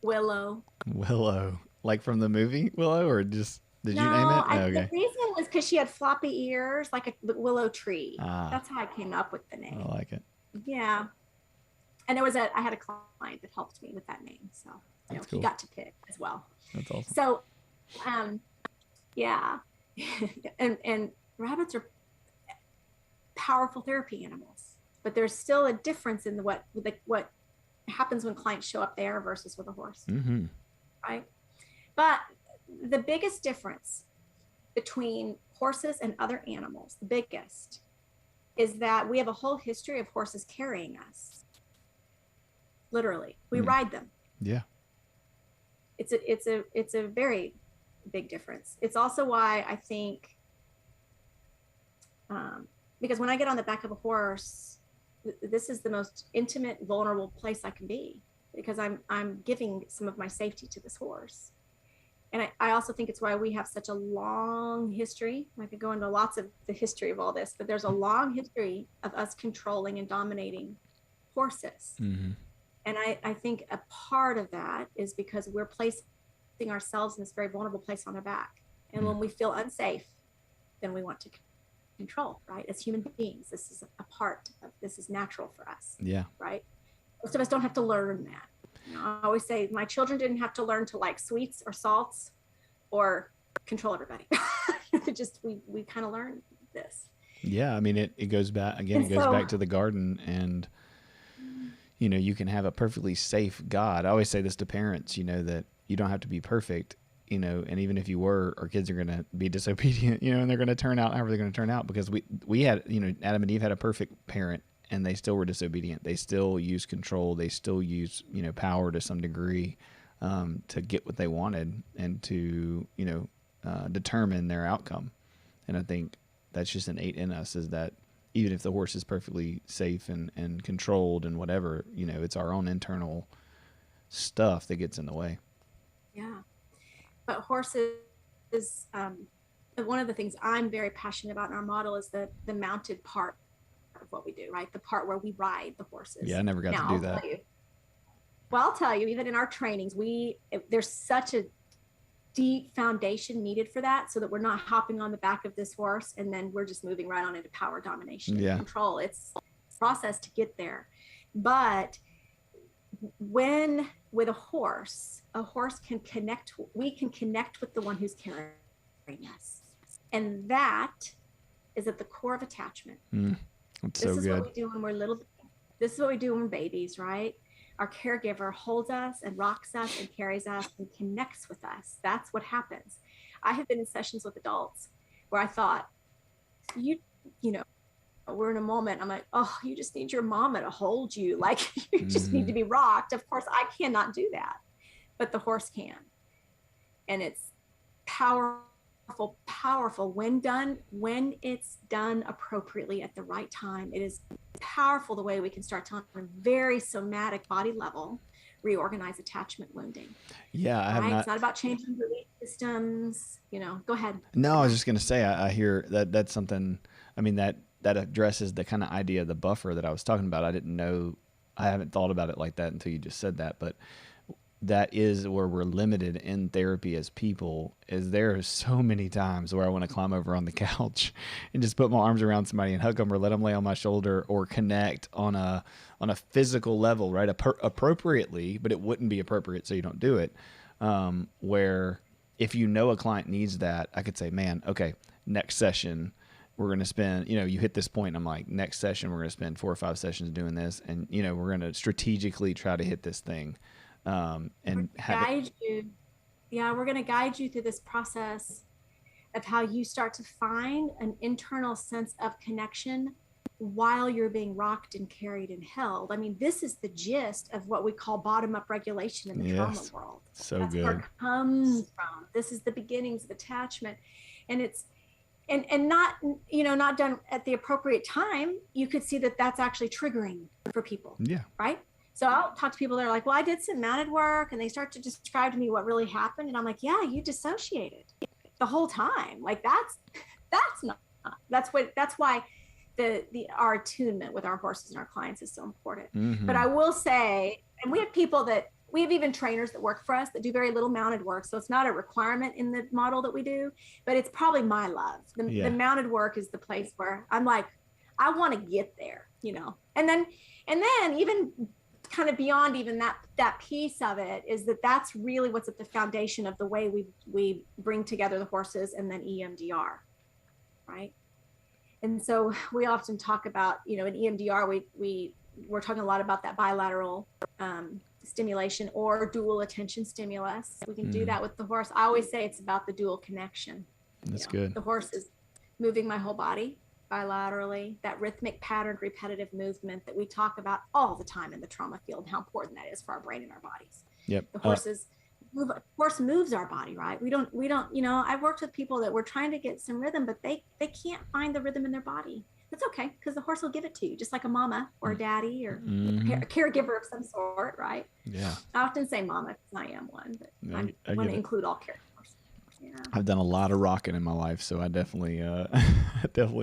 Willow. Willow, like from the movie Willow, or just did you name No, it? Oh, the okay. reason was because she had floppy ears, like a willow tree. Ah, That's how I came up with the I name. like it. Yeah, and I had a client that helped me with that name, so That's he cool. got to pick as well. That's awesome. So, um, yeah, and rabbits are powerful therapy animals, but there's still a difference in what happens when clients show up there versus with a horse, Mm-hmm. right? But the biggest difference between horses and other animals, the biggest, is that we have a whole history of horses carrying us. Literally, we Mm. ride them. Yeah. It's a very big difference. It's also why I think, because when I get on the back of a horse, this is the most intimate, vulnerable place I can be, because I'm giving some of my safety to this horse. And I also think it's why we have such a long history. I could go into lots of the history of all this, but there's a long history of us controlling and dominating horses. Mm-hmm. And I think a part of that is because we're placing ourselves in this very vulnerable place on their back. And when we feel unsafe, then we want to control, right? As human beings, this is a part of this is natural for us. Yeah. Right. Most of us don't have to learn that. I always say my children didn't have to learn to like sweets or salts or control everybody. We kind of learned this. Yeah. I mean, it goes back again. It goes back to the garden, and you can have a perfectly safe God. I always say this to parents, that you don't have to be perfect, and even if you were, our kids are going to be disobedient, and they're going to turn out however they're going to turn out, because we had, Adam and Eve had a perfect parent, and they still were disobedient. They still use control. They still use, power to some degree, to get what they wanted and to, determine their outcome. And I think that's just innate in us, is that even if the horse is perfectly safe and controlled and whatever, it's our own internal stuff that gets in the way. Yeah. But horses, one of the things I'm very passionate about in our model is the mounted part of what we do, right? The part where we ride the horses. Yeah, I never got Now, to do that. I'll tell you, even in our trainings, there's such a deep foundation needed for that, so that we're not hopping on the back of this horse and then we're just moving right on into power, domination, and control. It's a process to get there. But when with a horse can connect, we can connect with the one who's carrying us. And that is at the core of attachment. That's this so is good. what we do when we're little. This is what we do when we're babies, right? Our caregiver holds us and rocks us and carries us and connects with us. That's what happens. I have been in sessions with adults where I thought, we're in a moment. I'm like, oh, you just need your mama to hold you. Like, you just need to be rocked. Of course, I cannot do that, but the horse can. And it's powerful when it's done appropriately at the right time. It is powerful the way we can start to, on a very somatic body level, reorganize attachment wounding. Yeah, I have right? not. It's not about changing belief systems. Go ahead. No, I was just gonna say, I hear that that's something. I mean, that addresses the kind of idea of the buffer that I was talking about. I didn't know. I haven't thought about it like that until you just said that, but that is where we're limited in therapy as people. Is there are so many times where I want to climb over on the couch and just put my arms around somebody and hug them, or let them lay on my shoulder, or connect on a physical level, right? Appropriately, but it wouldn't be appropriate, so you don't do it. Where if a client needs that, I could say, man, okay, next session we're going to spend, you hit this point, and I'm like, next session we're going to spend 4 or 5 sessions doing this, and we're going to strategically try to hit this thing. And guide you. Yeah, we're going to guide you through this process of how you start to find an internal sense of connection while you're being rocked and carried and held. I mean, this is the gist of what we call bottom-up regulation in the trauma world. That's good. Where it comes from. This is the beginnings of attachment, and it's and not not done at the appropriate time. You could see that that's actually triggering for people. Yeah. Right. So I'll talk to people that are like, well, I did some mounted work, and they start to describe to me what really happened. And I'm like, yeah, you dissociated the whole time. Like that's why our attunement with our horses and our clients is so important. Mm-hmm. But I will say, and we have people that we have even trainers that work for us that do very little mounted work. So it's not a requirement in the model that we do, but it's probably my love. The mounted work is the place where I'm like, I want to get there, you know? And then even kind of beyond even that piece of it is that's really what's at the foundation of the way we bring together the horses and then EMDR, right? And so we often talk about, you know, in EMDR, we're talking a lot about that bilateral stimulation or dual attention stimulus. We can do that with the horse. I always say it's about the dual connection. That's good. The horse is moving my whole body bilaterally, that rhythmic patterned repetitive movement that we talk about all the time in the trauma field, how important that is for our brain and our bodies. Yep. The horse moves our body, right? We don't, you know, I've worked with people that were trying to get some rhythm, but they can't find the rhythm in their body. That's okay, because the horse will give it to you, just like a mama or a daddy or a caregiver of some sort, right? Yeah. I often say mama because I am one, but I want to include all caregivers. Yeah. I've done a lot of rocking in my life, so I definitely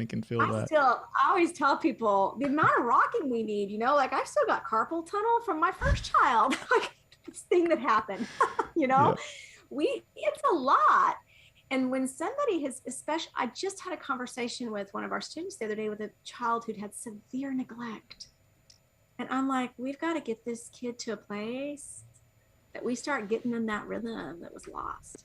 can feel that. I always tell people the amount of rocking we need, you know, like I still got carpal tunnel from my first child, like this thing that happened, you know, it's a lot. And when somebody has, especially, I just had a conversation with one of our students the other day with a child who'd had severe neglect. And I'm like, we've got to get this kid to a place that we start getting in that rhythm that was lost.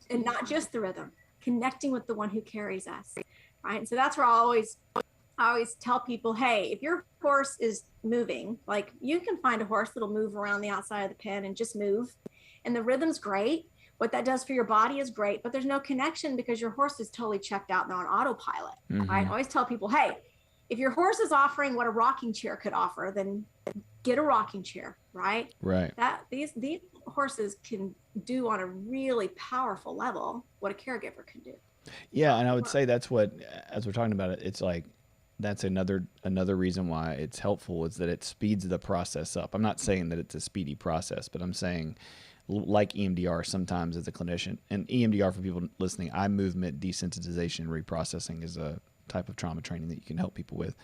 And not just the rhythm, connecting with the one who carries us, right? And so that's where I always tell people, hey, if your horse is moving, like you can find a horse that'll move around the outside of the pen and just move. And the rhythm's great. What that does for your body is great, but there's no connection because your horse is totally checked out and on autopilot. Right? I always tell people, hey, if your horse is offering what a rocking chair could offer, then get a rocking chair, right? Right. These horses can do on a really powerful level what a caregiver can do. Yeah, and I would say that's what, as we're talking about it, it's like that's another reason why it's helpful is that it speeds the process up. I'm not saying that it's a speedy process, but I'm saying like EMDR sometimes as a clinician, and EMDR for people listening, eye movement desensitization reprocessing is a type of trauma training that you can help people with.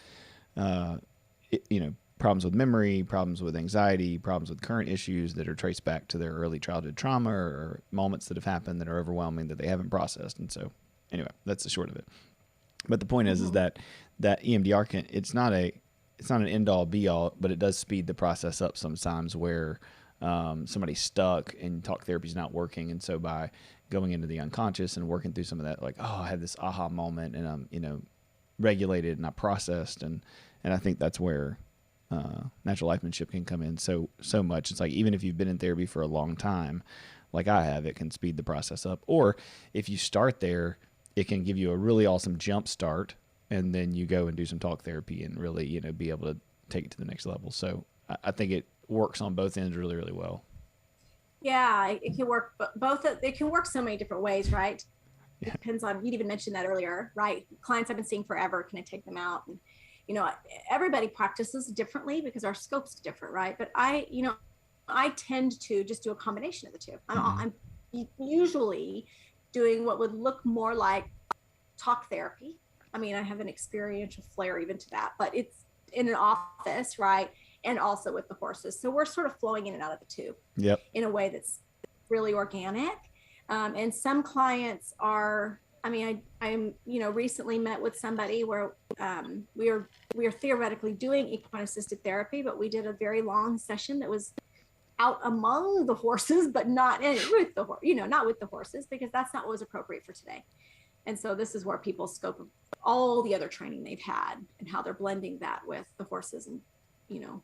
You know, problems with memory, problems with anxiety, problems with current issues that are traced back to their early childhood trauma or moments that have happened that are overwhelming that they haven't processed. And so anyway, that's the short of it. But the point is that EMDR it's not an end all be all, but it does speed the process up sometimes where somebody's stuck and talk therapy is not working. And so by going into the unconscious and working through some of that, like, oh, I had this aha moment and I'm, you know, regulated and I processed. And I think that's where natural lifemanship can come in so much. It's like, even if you've been in therapy for a long time, like I have, it can speed the process up. Or if you start there, it can give you a really awesome jump start. And then you go and do some talk therapy and really, you know, be able to take it to the next level. So I think it works on both ends really, really well. Yeah, it can work both. It can work so many different ways, right? Yeah. It depends on, you even mentioned that earlier, right? Clients I've been seeing forever, can I take them out? And, you know, everybody practices differently because our scope's different, right? But I tend to just do a combination of the two. I'm usually doing what would look more like talk therapy. I mean, I have an experiential flair even to that, but it's in an office, right? And also with the horses. So we're sort of flowing in and out of the two in a way that's really organic. And some clients are, I mean, I'm, you know, recently met with somebody where we are theoretically doing equine assisted therapy, but we did a very long session that was out among the horses, but not with the horse, you know, not with the horses, because that's not what was appropriate for today. And so this is where people scope of all the other training they've had and how they're blending that with the horses and, you know,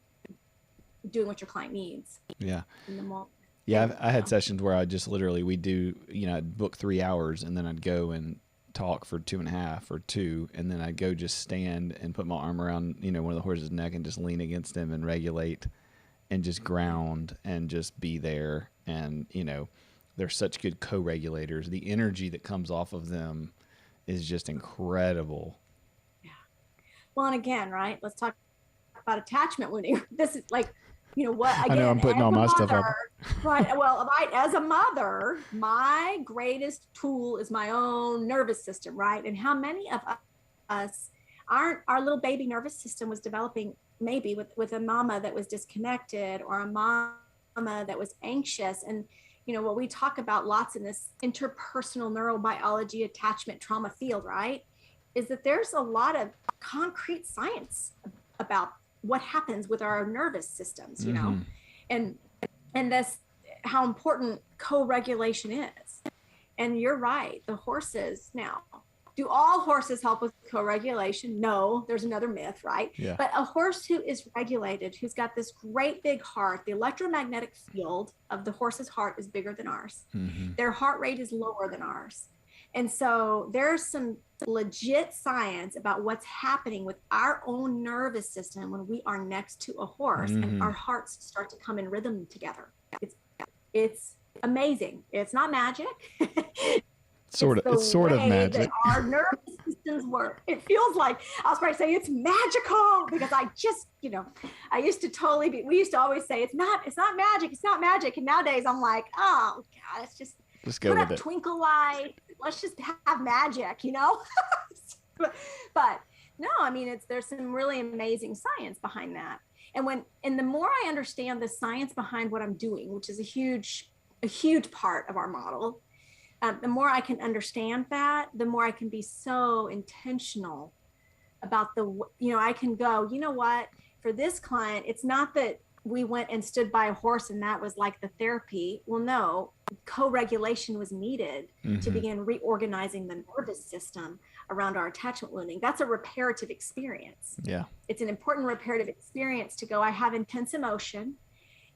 doing what your client needs. Yeah. In the moment. Yeah. I had sessions where I just literally, we do, you know, I'd book 3 hours and then I'd go and talk for 2.5 or 2. And then I'd go just stand and put my arm around, you know, one of the horse's neck and just lean against him and regulate and just ground and just be there. And, you know, they're such good co-regulators. The energy that comes off of them is just incredible. Yeah. Well, and again, right, let's talk about attachment wounding. This is like, you know what, again, I know I'm putting all my stuff up. Right. Well, right, as a mother, my greatest tool is my own nervous system, right? And how many of us, our little baby nervous system was developing maybe with a mama that was disconnected, or a mom that was anxious. And, what we talk about lots in this interpersonal neurobiology attachment trauma field, right, is that there's a lot of concrete science about what happens with our nervous systems, and this, how important co-regulation is. And you're right, the horses now, do all horses help with co-regulation? No, there's another myth, right? Yeah. But a horse who is regulated, who's got this great big heart, the electromagnetic field of the horse's heart is bigger than ours. Their heart rate is lower than ours. And so there's some legit science about what's happening with our own nervous system when we are next to a horse and our hearts start to come in rhythm together. It's amazing. It's not magic. It's sort of magic. Our nervous systems work. It feels like, I was going to say it's magical, because I just, I used to we used to always say it's not magic. And nowadays I'm like, oh God, let's go with it. Twinkle light. Let's just have magic, but no, I mean, there's some really amazing science behind that. And the more I understand the science behind what I'm doing, which is a huge part of our model, the more I can understand that, the more I can be so intentional about I can go, what, for this client, it's not that we went and stood by a horse and that was like the therapy. Well, no, co-regulation was needed to begin reorganizing the nervous system around our attachment wounding. That's a reparative experience. Yeah. It's an important reparative experience to go, I have intense emotion.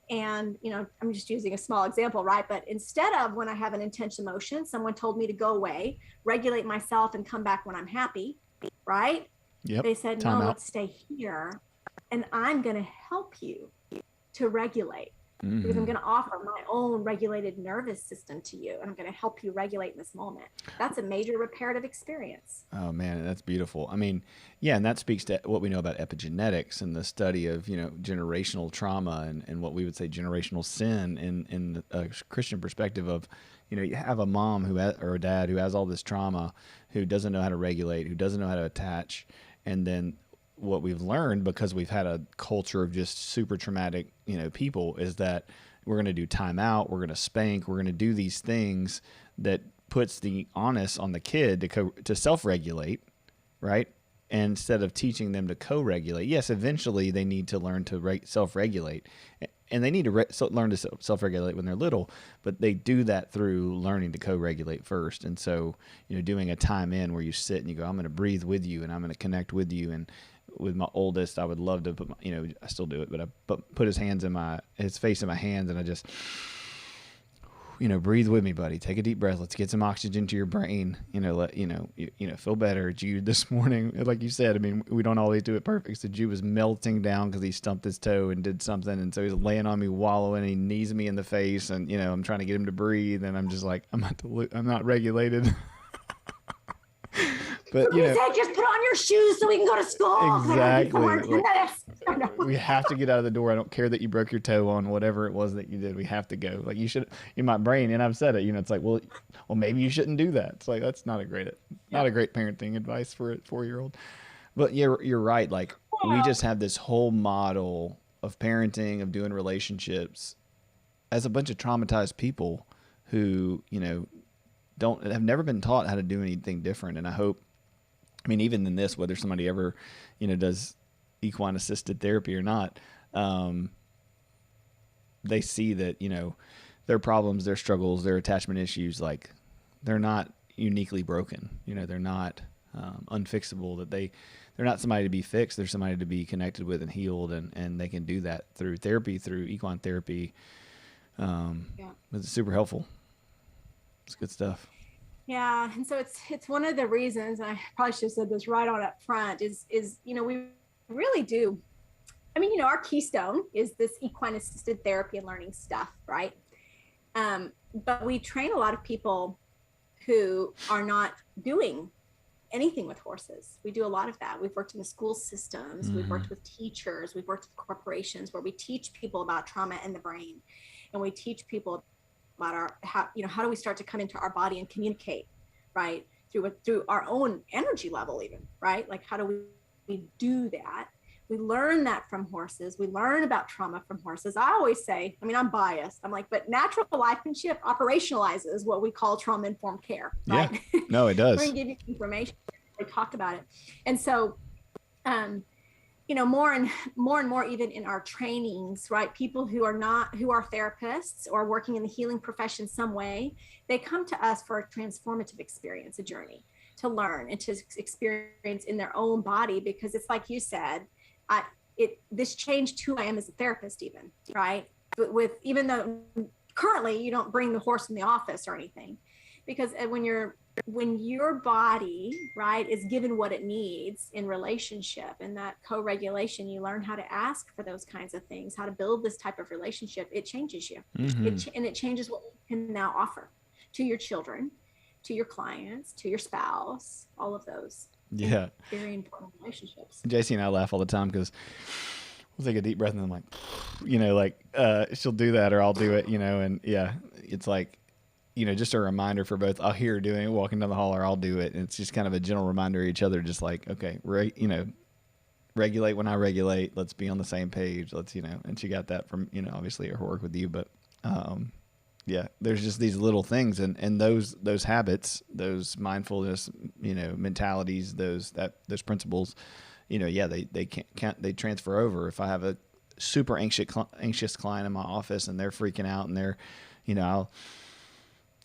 And, I'm just using a small example, right? But instead of when I have an intense emotion, someone told me to go away, regulate myself and come back when I'm happy, right? Yep. They said, no, let's stay here. And I'm going to help you to regulate, because I'm going to offer my own regulated nervous system to you. And I'm going to help you regulate in this moment. That's a major reparative experience. Oh man, that's beautiful. I mean, yeah. And that speaks to what we know about epigenetics and the study of, generational trauma and what we would say generational sin in a Christian perspective of, you have a mom or a dad who has all this trauma, who doesn't know how to regulate, who doesn't know how to attach. And then what we've learned, because we've had a culture of just super traumatic, people, is that we're going to do timeout, we're going to spank, we're going to do these things that puts the onus on the kid to self-regulate, right? And instead of teaching them to co-regulate. Yes, eventually they need to learn to self-regulate, and they need to learn to self-regulate when they're little, but they do that through learning to co-regulate first. And so, doing a time in where you sit and you go, I'm going to breathe with you and I'm going to connect with you. And with my oldest, I would love to put I still do it, but I put his face in my hands, and I just, breathe with me, buddy. Take a deep breath. Let's get some oxygen to your brain. Feel better. Jude this morning, like you said, I mean, we don't always do it perfect. So Jude was melting down because he stumped his toe and did something. And so he's laying on me, wallowing, and he knees me in the face. And, I'm trying to get him to breathe. And I'm just like, I'm not regulated. But he said, just put on your shoes so we can go to school. Exactly. We have to get out of the door. I don't care that you broke your toe on whatever it was that you did. We have to go. Like, you should, in my brain, and I've said it, it's like, well, maybe you shouldn't do that. It's like, that's not a great parenting advice for a 4-year-old. But you're right. Like, we just have this whole model of parenting, of doing relationships as a bunch of traumatized people who, have never been taught how to do anything different. And I hope, even in this, whether somebody ever, does equine assisted therapy or not, they see that, their problems, their struggles, their attachment issues, like, they're not uniquely broken. They're not unfixable, that they're not somebody to be fixed. They're somebody to be connected with and healed. And they can do that through therapy, through equine therapy. It's super helpful. It's good stuff. Yeah. And so it's one of the reasons, and I probably should have said this right on up front, is, we really do. Our keystone is this equine assisted therapy and learning stuff, right? But we train a lot of people who are not doing anything with horses. We do a lot of that. We've worked in the school systems. We've worked with teachers. We've worked with corporations where we teach people about trauma and the brain. And we teach people about how do we start to come into our body and communicate, right? Through our own energy level, even, right? Like, how do we do that We learn that from horses. We learn about trauma from horses. I always say, I mean, I'm biased. I'm like, but natural life-manship operationalizes what we call trauma-informed care, right? Yeah. No, it We're does. going to give you information. We talked about it. And so, you know, more and more, even in our trainings, right? People who are therapists or working in the healing profession some way, they come to us for a transformative experience, a journey to learn and to experience in their own body, because it's like you said, this changed who I am as a therapist, even, right? But even though currently you don't bring the horse in the office or anything, because when your body, right, is given what it needs in relationship and that co-regulation, you learn how to ask for those kinds of things, how to build this type of relationship. It changes you. And it changes what you can now offer to your children, to your clients, to your spouse, all of those. Yeah. Very important relationships. JC and I laugh all the time because we'll take a deep breath and I'm like, you know, like she'll do that or I'll do it, you know, and yeah, it's like, you know, just a reminder for both. I'll hear her doing it, walking down the hall, or I'll do it. And it's just kind of a gentle reminder to each other, just like, okay, you know, regulate when I regulate. Let's be on the same page. Let's, you know, and she got that from, you know, obviously her work with you, but yeah, there's just these little things and those habits, those mindfulness, you know, mentalities, those principles, you know, yeah, they can't they transfer over. If I have a super anxious client in my office and they're freaking out and they're, you know,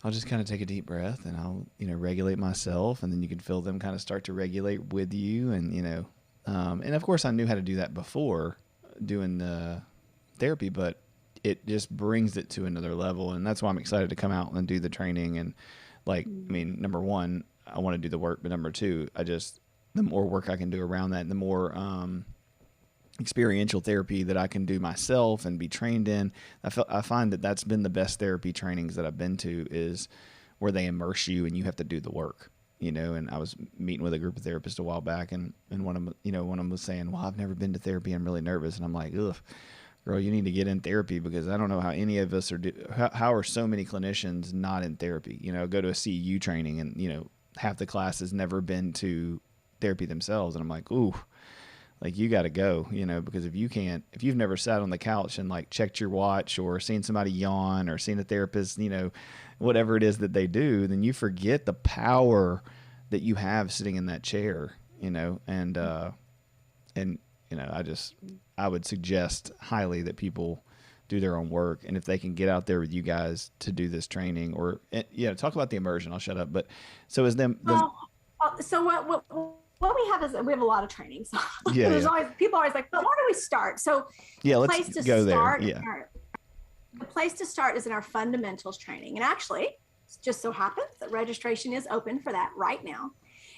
I'll just kind of take a deep breath and I'll, you know, regulate myself, and then you can feel them kind of start to regulate with you. And, you know, and of course I knew how to do that before doing the therapy, but it just brings it to another level. And that's why I'm excited to come out and do the training. And like, I mean, number one, I want to do the work, but number two, the more work I can do around that, the more, experiential therapy that I can do myself and be trained in. I find that that's been the best therapy trainings that I've been to, is where they immerse you and you have to do the work, you know. And I was meeting with a group of therapists a while back, and one of them was saying, well, I've never been to therapy. I'm really nervous. And I'm like, ugh, girl, you need to get in therapy, because I don't know how any of us how are so many clinicians not in therapy? You know, go to a CEU training and, you know, half the class has never been to therapy themselves. And I'm like, ooh, like you got to go, you know, because if you've never sat on the couch and like checked your watch or seen somebody yawn or seen a therapist, you know, whatever it is that they do, then you forget the power that you have sitting in that chair, you know. And you know, I would suggest highly that people do their own work. And if they can get out there with you guys to do this training, or, yeah, talk about the immersion. I'll shut up. But so is so what we have is we have a lot of trainings. Yeah, There's always people are always like, well, where do we start? So yeah, let's go there. Yeah. The place to start is in our fundamentals training. And actually, it just so happens that registration is open for that right now.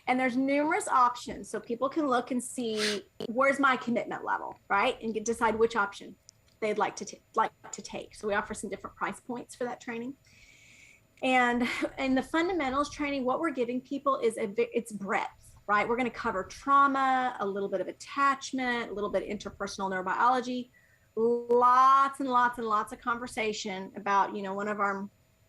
And there's numerous options. So people can look and see, where's my commitment level, right? And decide which option they'd like to take. So we offer some different price points for that training. And in the fundamentals training, what we're giving people is it's breadth, right? We're going to cover trauma, a little bit of attachment, a little bit of interpersonal neurobiology, lots and lots and lots of conversation about, you know, one of our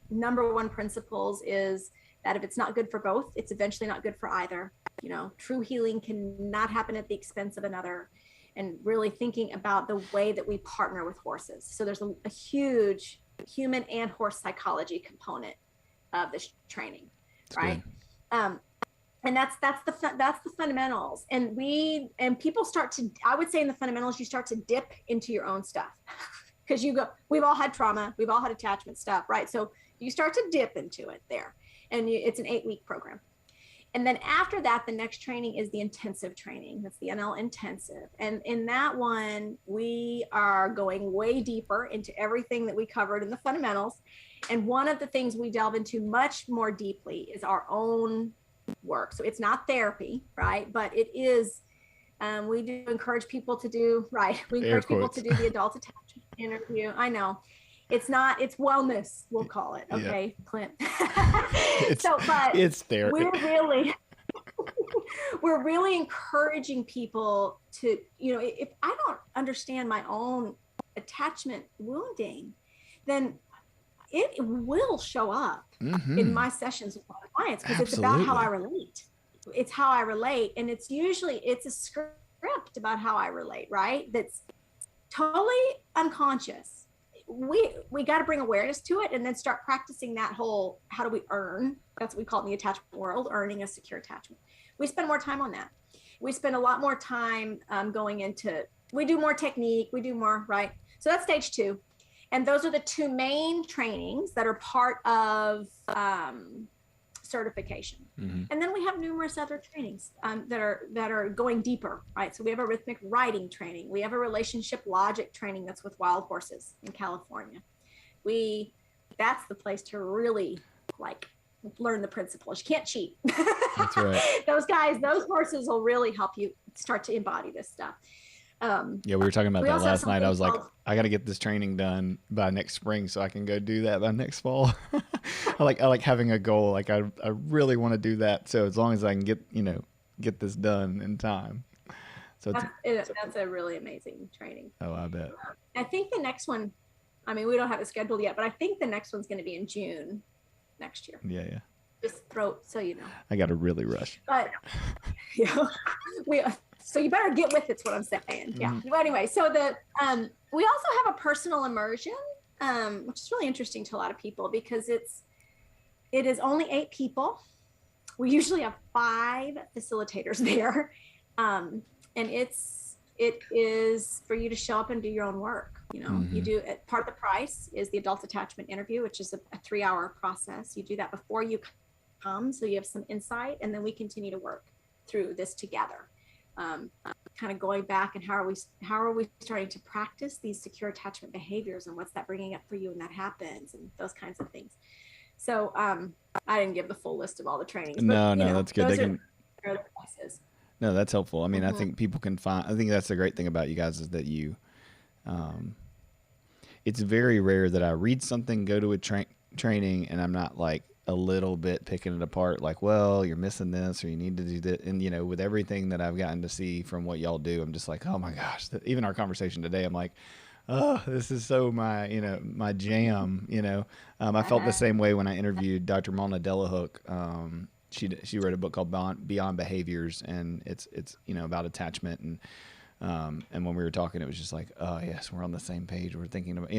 number one principles is that if it's not good for both, it's eventually not good for either. You know, true healing cannot happen at the expense of another, and really thinking about the way that we partner with horses. So there's a huge human and horse psychology component of this training, right? And that's the fundamentals. And people start to, I would say in the fundamentals, you start to dip into your own stuff, because we've all had trauma, we've all had attachment stuff, right? So you start to dip into it there, and it's an 8-week program. And then after that, the next training is the intensive training. That's the NL intensive. And in that one, we are going way deeper into everything that we covered in the fundamentals. And one of the things we delve into much more deeply is our own work. So it's not therapy, right? But it is, we do encourage people to do, right? We encourage people to do the adult attachment interview. I know. It's wellness, we'll call it. Okay, yeah. Clint. It's therapy. We're really encouraging people to, you know, if I don't understand my own attachment wounding, then it will show up in my sessions with my clients, because it's about how I relate. It's how I relate. And it's a script script about how I relate, right? That's totally unconscious. We got to bring awareness to it and then start practicing that whole, how do we earn? That's what we call it in the attachment world, earning a secure attachment. We spend more time on that. We spend a lot more time going into, we do more technique, we do more, right? So that's stage 2. And those are the 2 main trainings that are part of certification. And then we have numerous other trainings that are going deeper, right? So we have a rhythmic riding training. We have a relationship logic training that's with wild horses in California. That's the place to really like learn the principles. You can't cheat. That's right. Those horses will really help you start to embody this stuff. Yeah, we were talking about that last night. I was like, I got to get this training done by next spring so I can go do that by next fall. I like having a goal. Like I really want to do that. So as long as I can get this done in time. So that's a really amazing training. Oh, I bet. I think the next one, I mean, we don't have it scheduled yet, but I think the next one's going to be in June next year. Yeah. Just so you know. I got to really rush. But so you better get with it's what I'm saying. Yeah. Well, anyway, so we also have a personal immersion, which is really interesting to a lot of people because it is only 8 people. We usually have 5 facilitators there. And it is for you to show up and do your own work. You do part of the price is the adult attachment interview, which is a 3-hour process. You do that before you come, so you have some insight, and then we continue to work through this together. Kind of going back and how are we starting to practice these secure attachment behaviors and what's that bringing up for you when that happens and those kinds of things. So I didn't give the full list of all the trainings. But, no, that's good. No, that's helpful. I mean, I think people can I think that's the great thing about you guys is that you, it's very rare that I read something, go to a training, and I'm not like a little bit picking it apart. Like, well, you're missing this, or you need to do that. And, with everything that I've gotten to see from what y'all do, I'm just like, oh my gosh, even our conversation today, I'm like, oh, this is so my jam, I felt the same way when I interviewed Dr. Mona Delahook. She wrote a book called Beyond Behaviors, and it's about attachment, and when we were talking, it was just like, oh yes, we're on the same page. We're thinking about,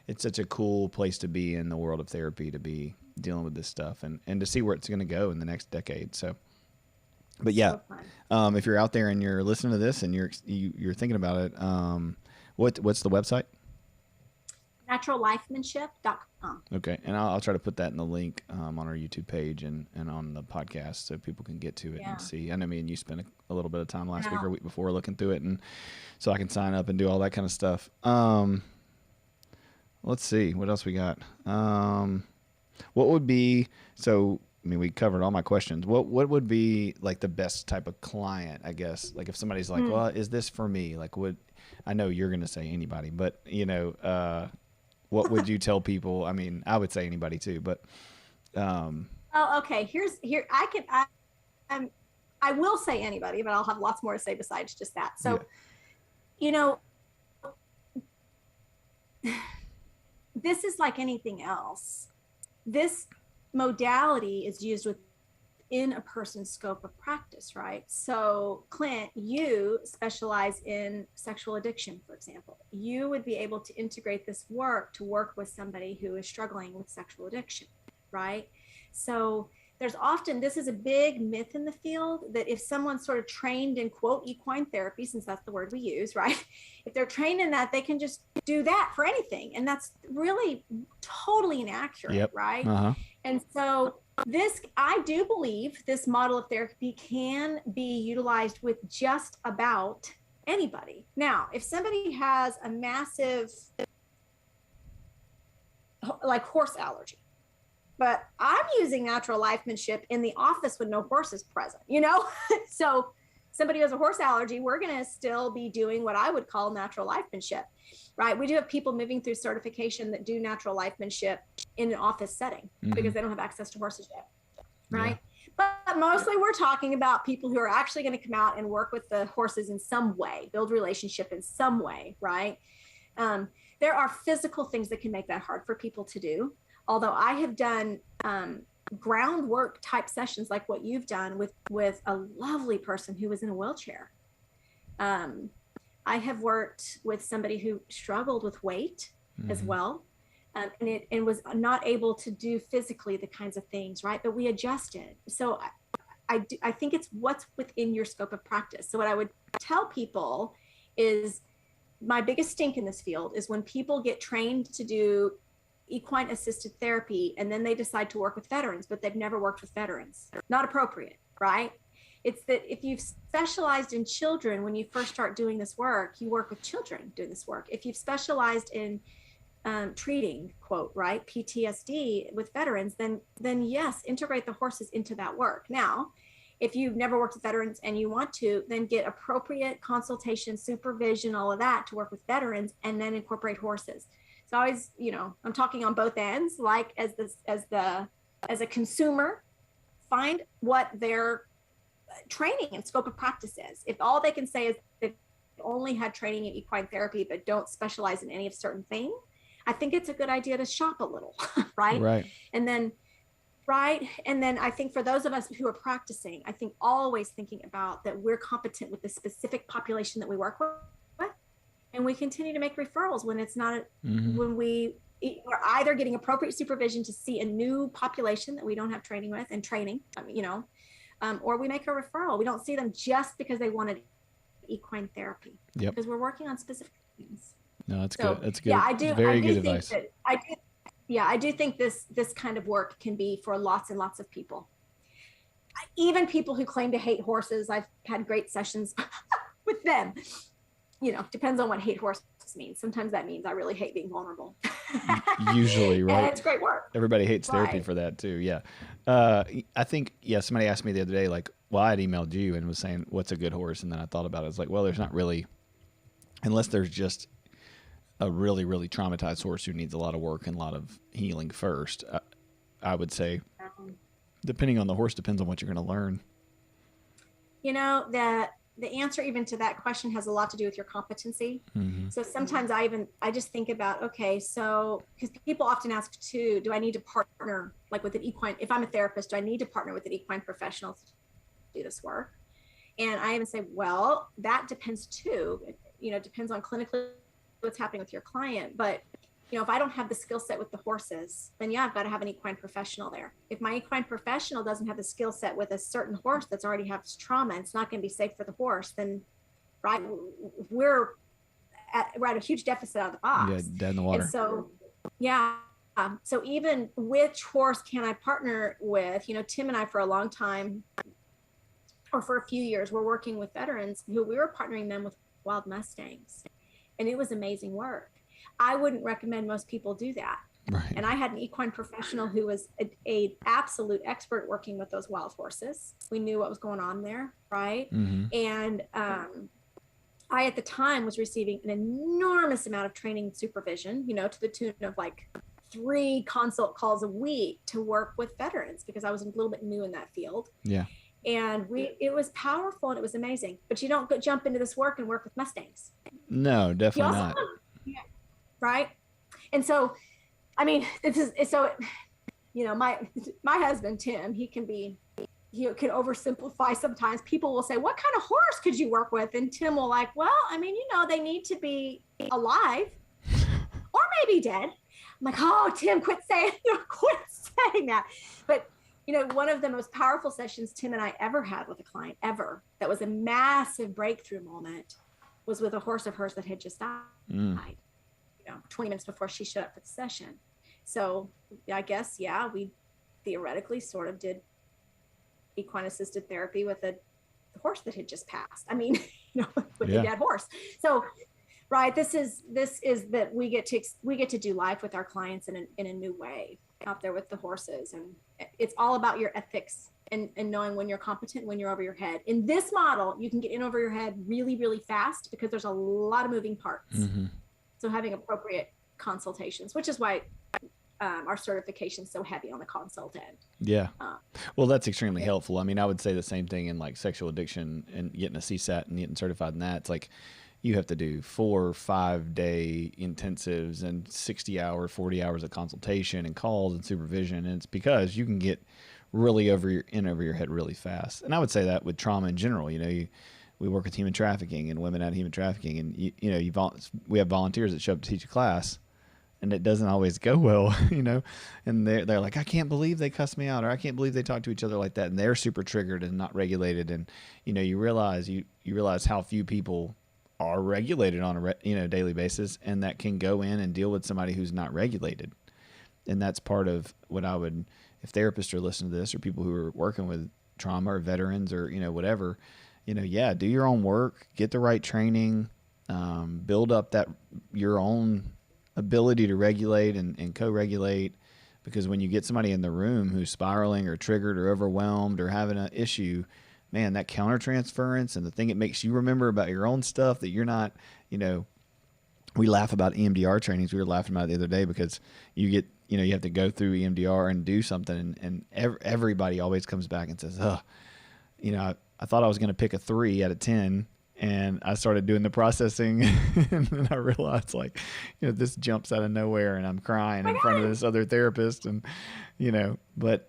it's such a cool place to be in the world of therapy, to be dealing with this stuff and to see where it's going to go in the next decade. So, but yeah, if you're out there and you're listening to this and you're thinking about it, what's the website? naturallifemanship.com. Okay. And I'll try to put that in the link on our YouTube page and on the podcast so people can get to it and see. I know me and you spent a little bit of time last week or week before looking through it, and so I can sign up and do all that kind of stuff. Let's see. What else we got? What would be, we covered all my questions. What would be like the best type of client, I guess? Like if somebody's like, well, is this for me? Like I know you're going to say anybody, but what would you tell people? I mean, I would say anybody too, but. Okay. I will say anybody, but I'll have lots more to say besides just that. So, this is like anything else. This modality is used within a person's scope of practice, right? So Clint, you specialize in sexual addiction, for example. You would be able to integrate this work to work with somebody who is struggling with sexual addiction, right? So this is a big myth in the field that if someone's sort of trained in quote equine therapy, since that's the word we use, right? If they're trained in that, they can just do that for anything. And that's really totally inaccurate, right? Uh-huh. And so I do believe this model of therapy can be utilized with just about anybody. Now, if somebody has a massive, like horse allergy, but I'm using natural lifemanship in the office with no horses present, So somebody who has a horse allergy, we're going to still be doing what I would call natural lifemanship, right? We do have people moving through certification that do natural lifemanship in an office setting because they don't have access to horses yet, right? Yeah. But mostly we're talking about people who are actually going to come out and work with the horses in some way, build relationship in some way, right? There are physical things that can make that hard for people to do. Although I have done groundwork type sessions like what you've done with a lovely person who was in a wheelchair. Um, I have worked with somebody who struggled with weight as well, and was not able to do physically the kinds of things, right? But we adjusted. So I think it's what's within your scope of practice. So what I would tell people is my biggest stink in this field is when people get trained to do equine assisted therapy and then they decide to work with veterans, but they've never worked with veterans. Not appropriate, right? It's that if you've specialized in children when you first start doing this work, you work with children doing this work. If you've specialized in treating, quote, right, PTSD with veterans, then yes, integrate the horses into that work. Now, if you've never worked with veterans and you want to, then get appropriate consultation, supervision, all of that to work with veterans, and then incorporate horses. So always, you know, I'm talking on both ends. Like as a consumer, find what their training and scope of practice is. If all they can say is they've only had training in equine therapy but don't specialize in any of certain thing, I think it's a good idea to shop a little, right? Right. And then I think for those of us who are practicing, I think always thinking about that we're competent with the specific population that we work with, and we continue to make referrals when it's not when we're either getting appropriate supervision to see a new population that we don't have training with and training, or we make a referral. We don't see them just because they wanted equine therapy, because we're working on specific things. No, that's good. That's good. Yeah, I do. Very good think advice. I do think this kind of work can be for lots and lots of people. Even people who claim to hate horses, I've had great sessions with them. You know, depends on what hate horses means. Sometimes that means I really hate being vulnerable. Usually, right? And it's great work. Everybody hates therapy for that too. Yeah. I think, somebody asked me the other day, like, well, I had emailed you and was saying, what's a good horse? And then I thought about it. It's like, well, there's not really, unless there's just a really, really traumatized horse who needs a lot of work and a lot of healing first. I would say, depending on the horse, depends on what you're going to learn. You know, the answer even to that question has a lot to do with your competency. So sometimes I just think about, okay, so because people often ask too, do I need to partner like with an equine? If I'm a therapist, do I need to partner with an equine professional to do this work? And I even say, well, that depends too. You know, it depends on clinically what's happening with your client. But, you know, if I don't have the skill set with the horses, then yeah, I've got to have an equine professional there. If my equine professional doesn't have the skill set with a certain horse that's already has trauma, it's not going to be safe for the horse, then right, we're at a huge deficit out of the box. Yeah, dead in the water. And so, yeah. So even which horse can I partner with? You know, Tim and I for a long time, or for a few years, we're working with veterans who we were partnering them with wild Mustangs. And it was amazing work. I wouldn't recommend most people do that. Right. And I had an equine professional who was a absolute expert working with those wild horses. We knew what was going on there, right? And I, at the time, was receiving an enormous amount of training and supervision, you know, to the tune of like 3 consult calls a week to work with veterans because I was a little bit new in that field. Yeah. And it was powerful and it was amazing, but you don't go jump into this work and work with Mustangs. No, definitely not. Yeah, right. And so, I mean, so, you know, my husband, Tim, he can oversimplify sometimes. People will say, what kind of horse could you work with? And Tim will like, well, I mean, you know, they need to be alive or maybe dead. I'm like, oh, Tim, quit saying that. But you know, one of the most powerful sessions Tim and I ever had with a client that was a massive breakthrough moment was with a horse of hers that had just died, you know, 20 minutes before she showed up for the session. So I guess, yeah, we theoretically sort of did equine assisted therapy with a horse that had just passed. I mean, you know, with a dead horse. So, right. This is that we get to do life with our clients in a new way out there with the horses. And it's all about your ethics and knowing when you're competent, when you're over your head. In this model, you can get in over your head really, really fast because there's a lot of moving parts. So having appropriate consultations, which is why our certification is so heavy on the consult end. Yeah. Well, that's extremely helpful. I mean, I would say the same thing in like sexual addiction and getting a CSAT and getting certified in that. It's like you have to do 4 or 5 day intensives and 60 hours, 40 hours of consultation and calls and supervision. And it's because you can get really over your head really fast. And I would say that with trauma in general, you know, we work with human trafficking and women out of human trafficking, and we have volunteers that show up to teach a class, and it doesn't always go well, and they're like, I can't believe they cussed me out, or I can't believe they talk to each other like that, and they're super triggered and not regulated, and you realize how few people are regulated on a daily basis, and that can go in and deal with somebody who's not regulated. And that's part of what I would, if therapists are listening to this, or people who are working with trauma or veterans or whatever, do your own work, get the right training, build up your own ability to regulate and co-regulate, because when you get somebody in the room who's spiraling or triggered or overwhelmed or having an issue, man, that countertransference and the thing it makes you remember about your own stuff that you're not, we laugh about EMDR trainings. We were laughing about it the other day because you get, you have to go through EMDR and do something, and everybody always comes back and says, I thought I was going to pick a 3 out of 10. And I started doing the processing, and then I realized, this jumps out of nowhere, and I'm crying in front of this other therapist, and, but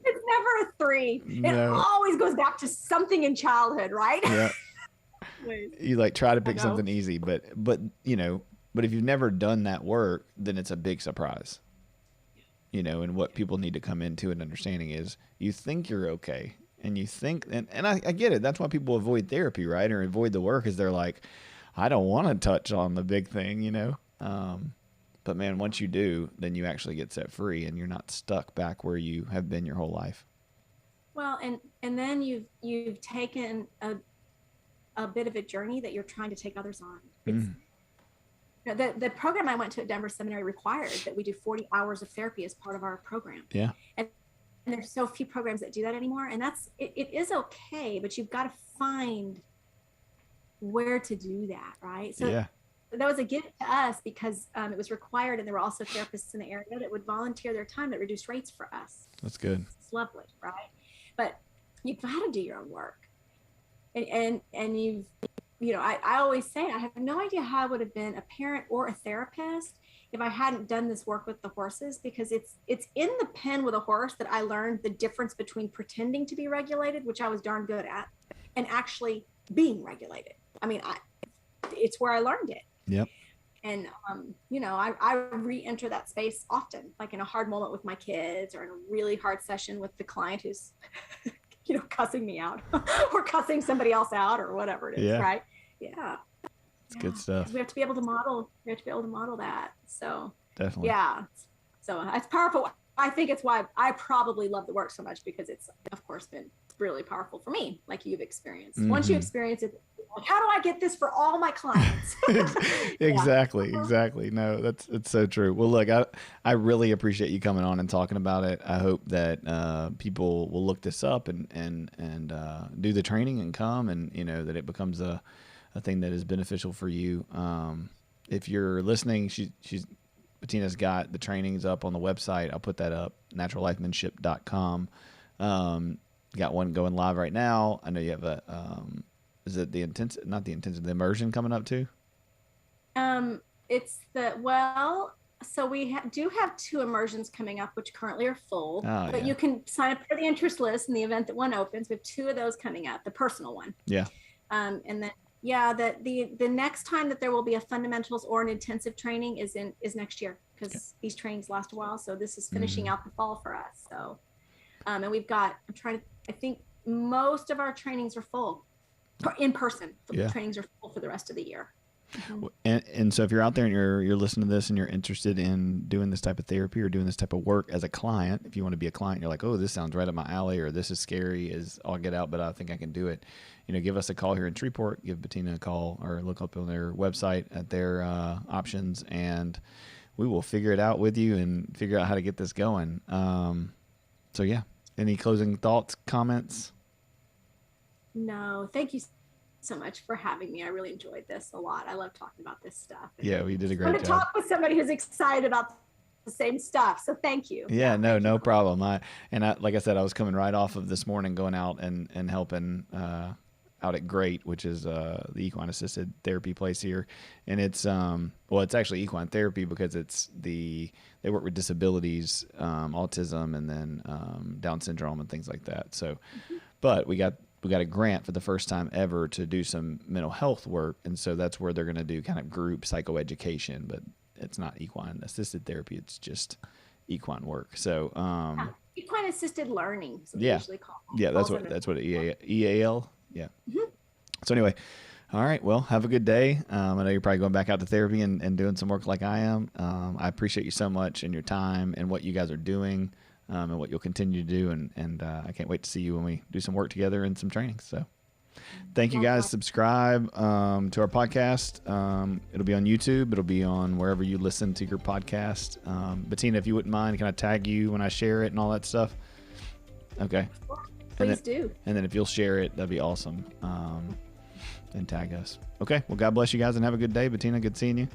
it's never a 3. No. It always goes back to something in childhood, right? Yeah. You try to pick something easy, but if you've never done that work, then it's a big surprise, and what people need to come into an understanding is you think you're okay. And you think, and I get it. That's why people avoid therapy, right? Or avoid the work, is they're like, I don't want to touch on the big thing, But man, once you do, then you actually get set free, and you're not stuck back where you have been your whole life. Well, and then you've taken a bit of a journey that you're trying to take others on. The program I went to at Denver Seminary required that we do 40 hours of therapy as part of our program. Yeah. And there's so few programs that do that anymore. And it is okay, but you've got to find where to do that, right? So yeah. That was a gift to us because it was required, and there were also therapists in the area that would volunteer their time at reduced rates for us. That's good. It's lovely, right? But you've got to do your own work. And I always say, I have no idea how I would have been a parent or a therapist if I hadn't done this work with the horses, because it's in the pen with a horse that I learned the difference between pretending to be regulated, which I was darn good at, and actually being regulated. I mean, it's where I learned it. Yep. And, I re-enter that space often, like in a hard moment with my kids, or in a really hard session with the client who's, cussing me out or cussing somebody else out, or whatever it is. Yeah. Right. Yeah. It's good stuff. We have to be able to model. That. So definitely. Yeah. So it's powerful. I think it's why I probably love the work so much, because it's, of course, been really powerful for me, like you've experienced. Mm-hmm. Once you experience it, how do I get this for all my clients? Exactly. No, it's so true. Well, look, I really appreciate you coming on and talking about it. I hope that people will look this up and do the training and come, and that it becomes a thing that is beneficial for you. If you're listening, Bettina's got the trainings up on the website. I'll put that up, naturallifemanship.com. Got one going live right now. I know you have is it the immersion coming up too? So we do have 2 immersions coming up, which currently are full, but yeah. You can sign up for the interest list in the event that one opens. We have 2 of those coming up, the personal one. Yeah. And then, the next time that there will be a fundamentals or an intensive training is next year, because these trainings last a while. So this is finishing out the fall for us. So, and we've got, I think most of our trainings are full, in person. The trainings are full for the rest of the year. Mm-hmm. And so if you're out there and you're listening to this and you're interested in doing this type of therapy or doing this type of work as a client, if you want to be a client, you're like, oh, this sounds right up my alley, or this is scary as I'll get out, but I think I can do it. Give us a call here in Shreveport, give Bettina a call, or look up on their website at their options, and we will figure it out with you and figure out how to get this going. So yeah, any closing thoughts, comments? No, thank you so much for having me. I really enjoyed this a lot. I love talking about this stuff. Yeah, we did a great job. To talk with somebody who's excited about the same stuff. So thank you. Yeah, no problem. Like I said, I was coming right off of this morning going out and helping out at Great, which is the equine assisted therapy place here. And it's it's actually equine therapy because they work with disabilities, autism, and then Down syndrome and things like that. So, but we got we got a grant for the first time ever to do some mental health work. And so that's where they're going to do kind of group psychoeducation, but it's not equine assisted therapy. It's just equine work. So, equine assisted learning. So yeah. Usually call Yeah. That's what EAL. Yeah. Mm-hmm. So anyway, all right. Well, have a good day. I know you're probably going back out to therapy and doing some work like I am. I appreciate you so much and your time and what you guys are doing. And what you'll continue to do. And I can't wait to see you when we do some work together and some training. So thank you guys. Subscribe to our podcast. It'll be on YouTube. It'll be on wherever you listen to your podcast. Bettina, if you wouldn't mind, can I tag you when I share it and all that stuff? Okay. Please do. And then if you'll share it, that'd be awesome. And tag us. Okay. Well, God bless you guys and have a good day. Bettina, good seeing you.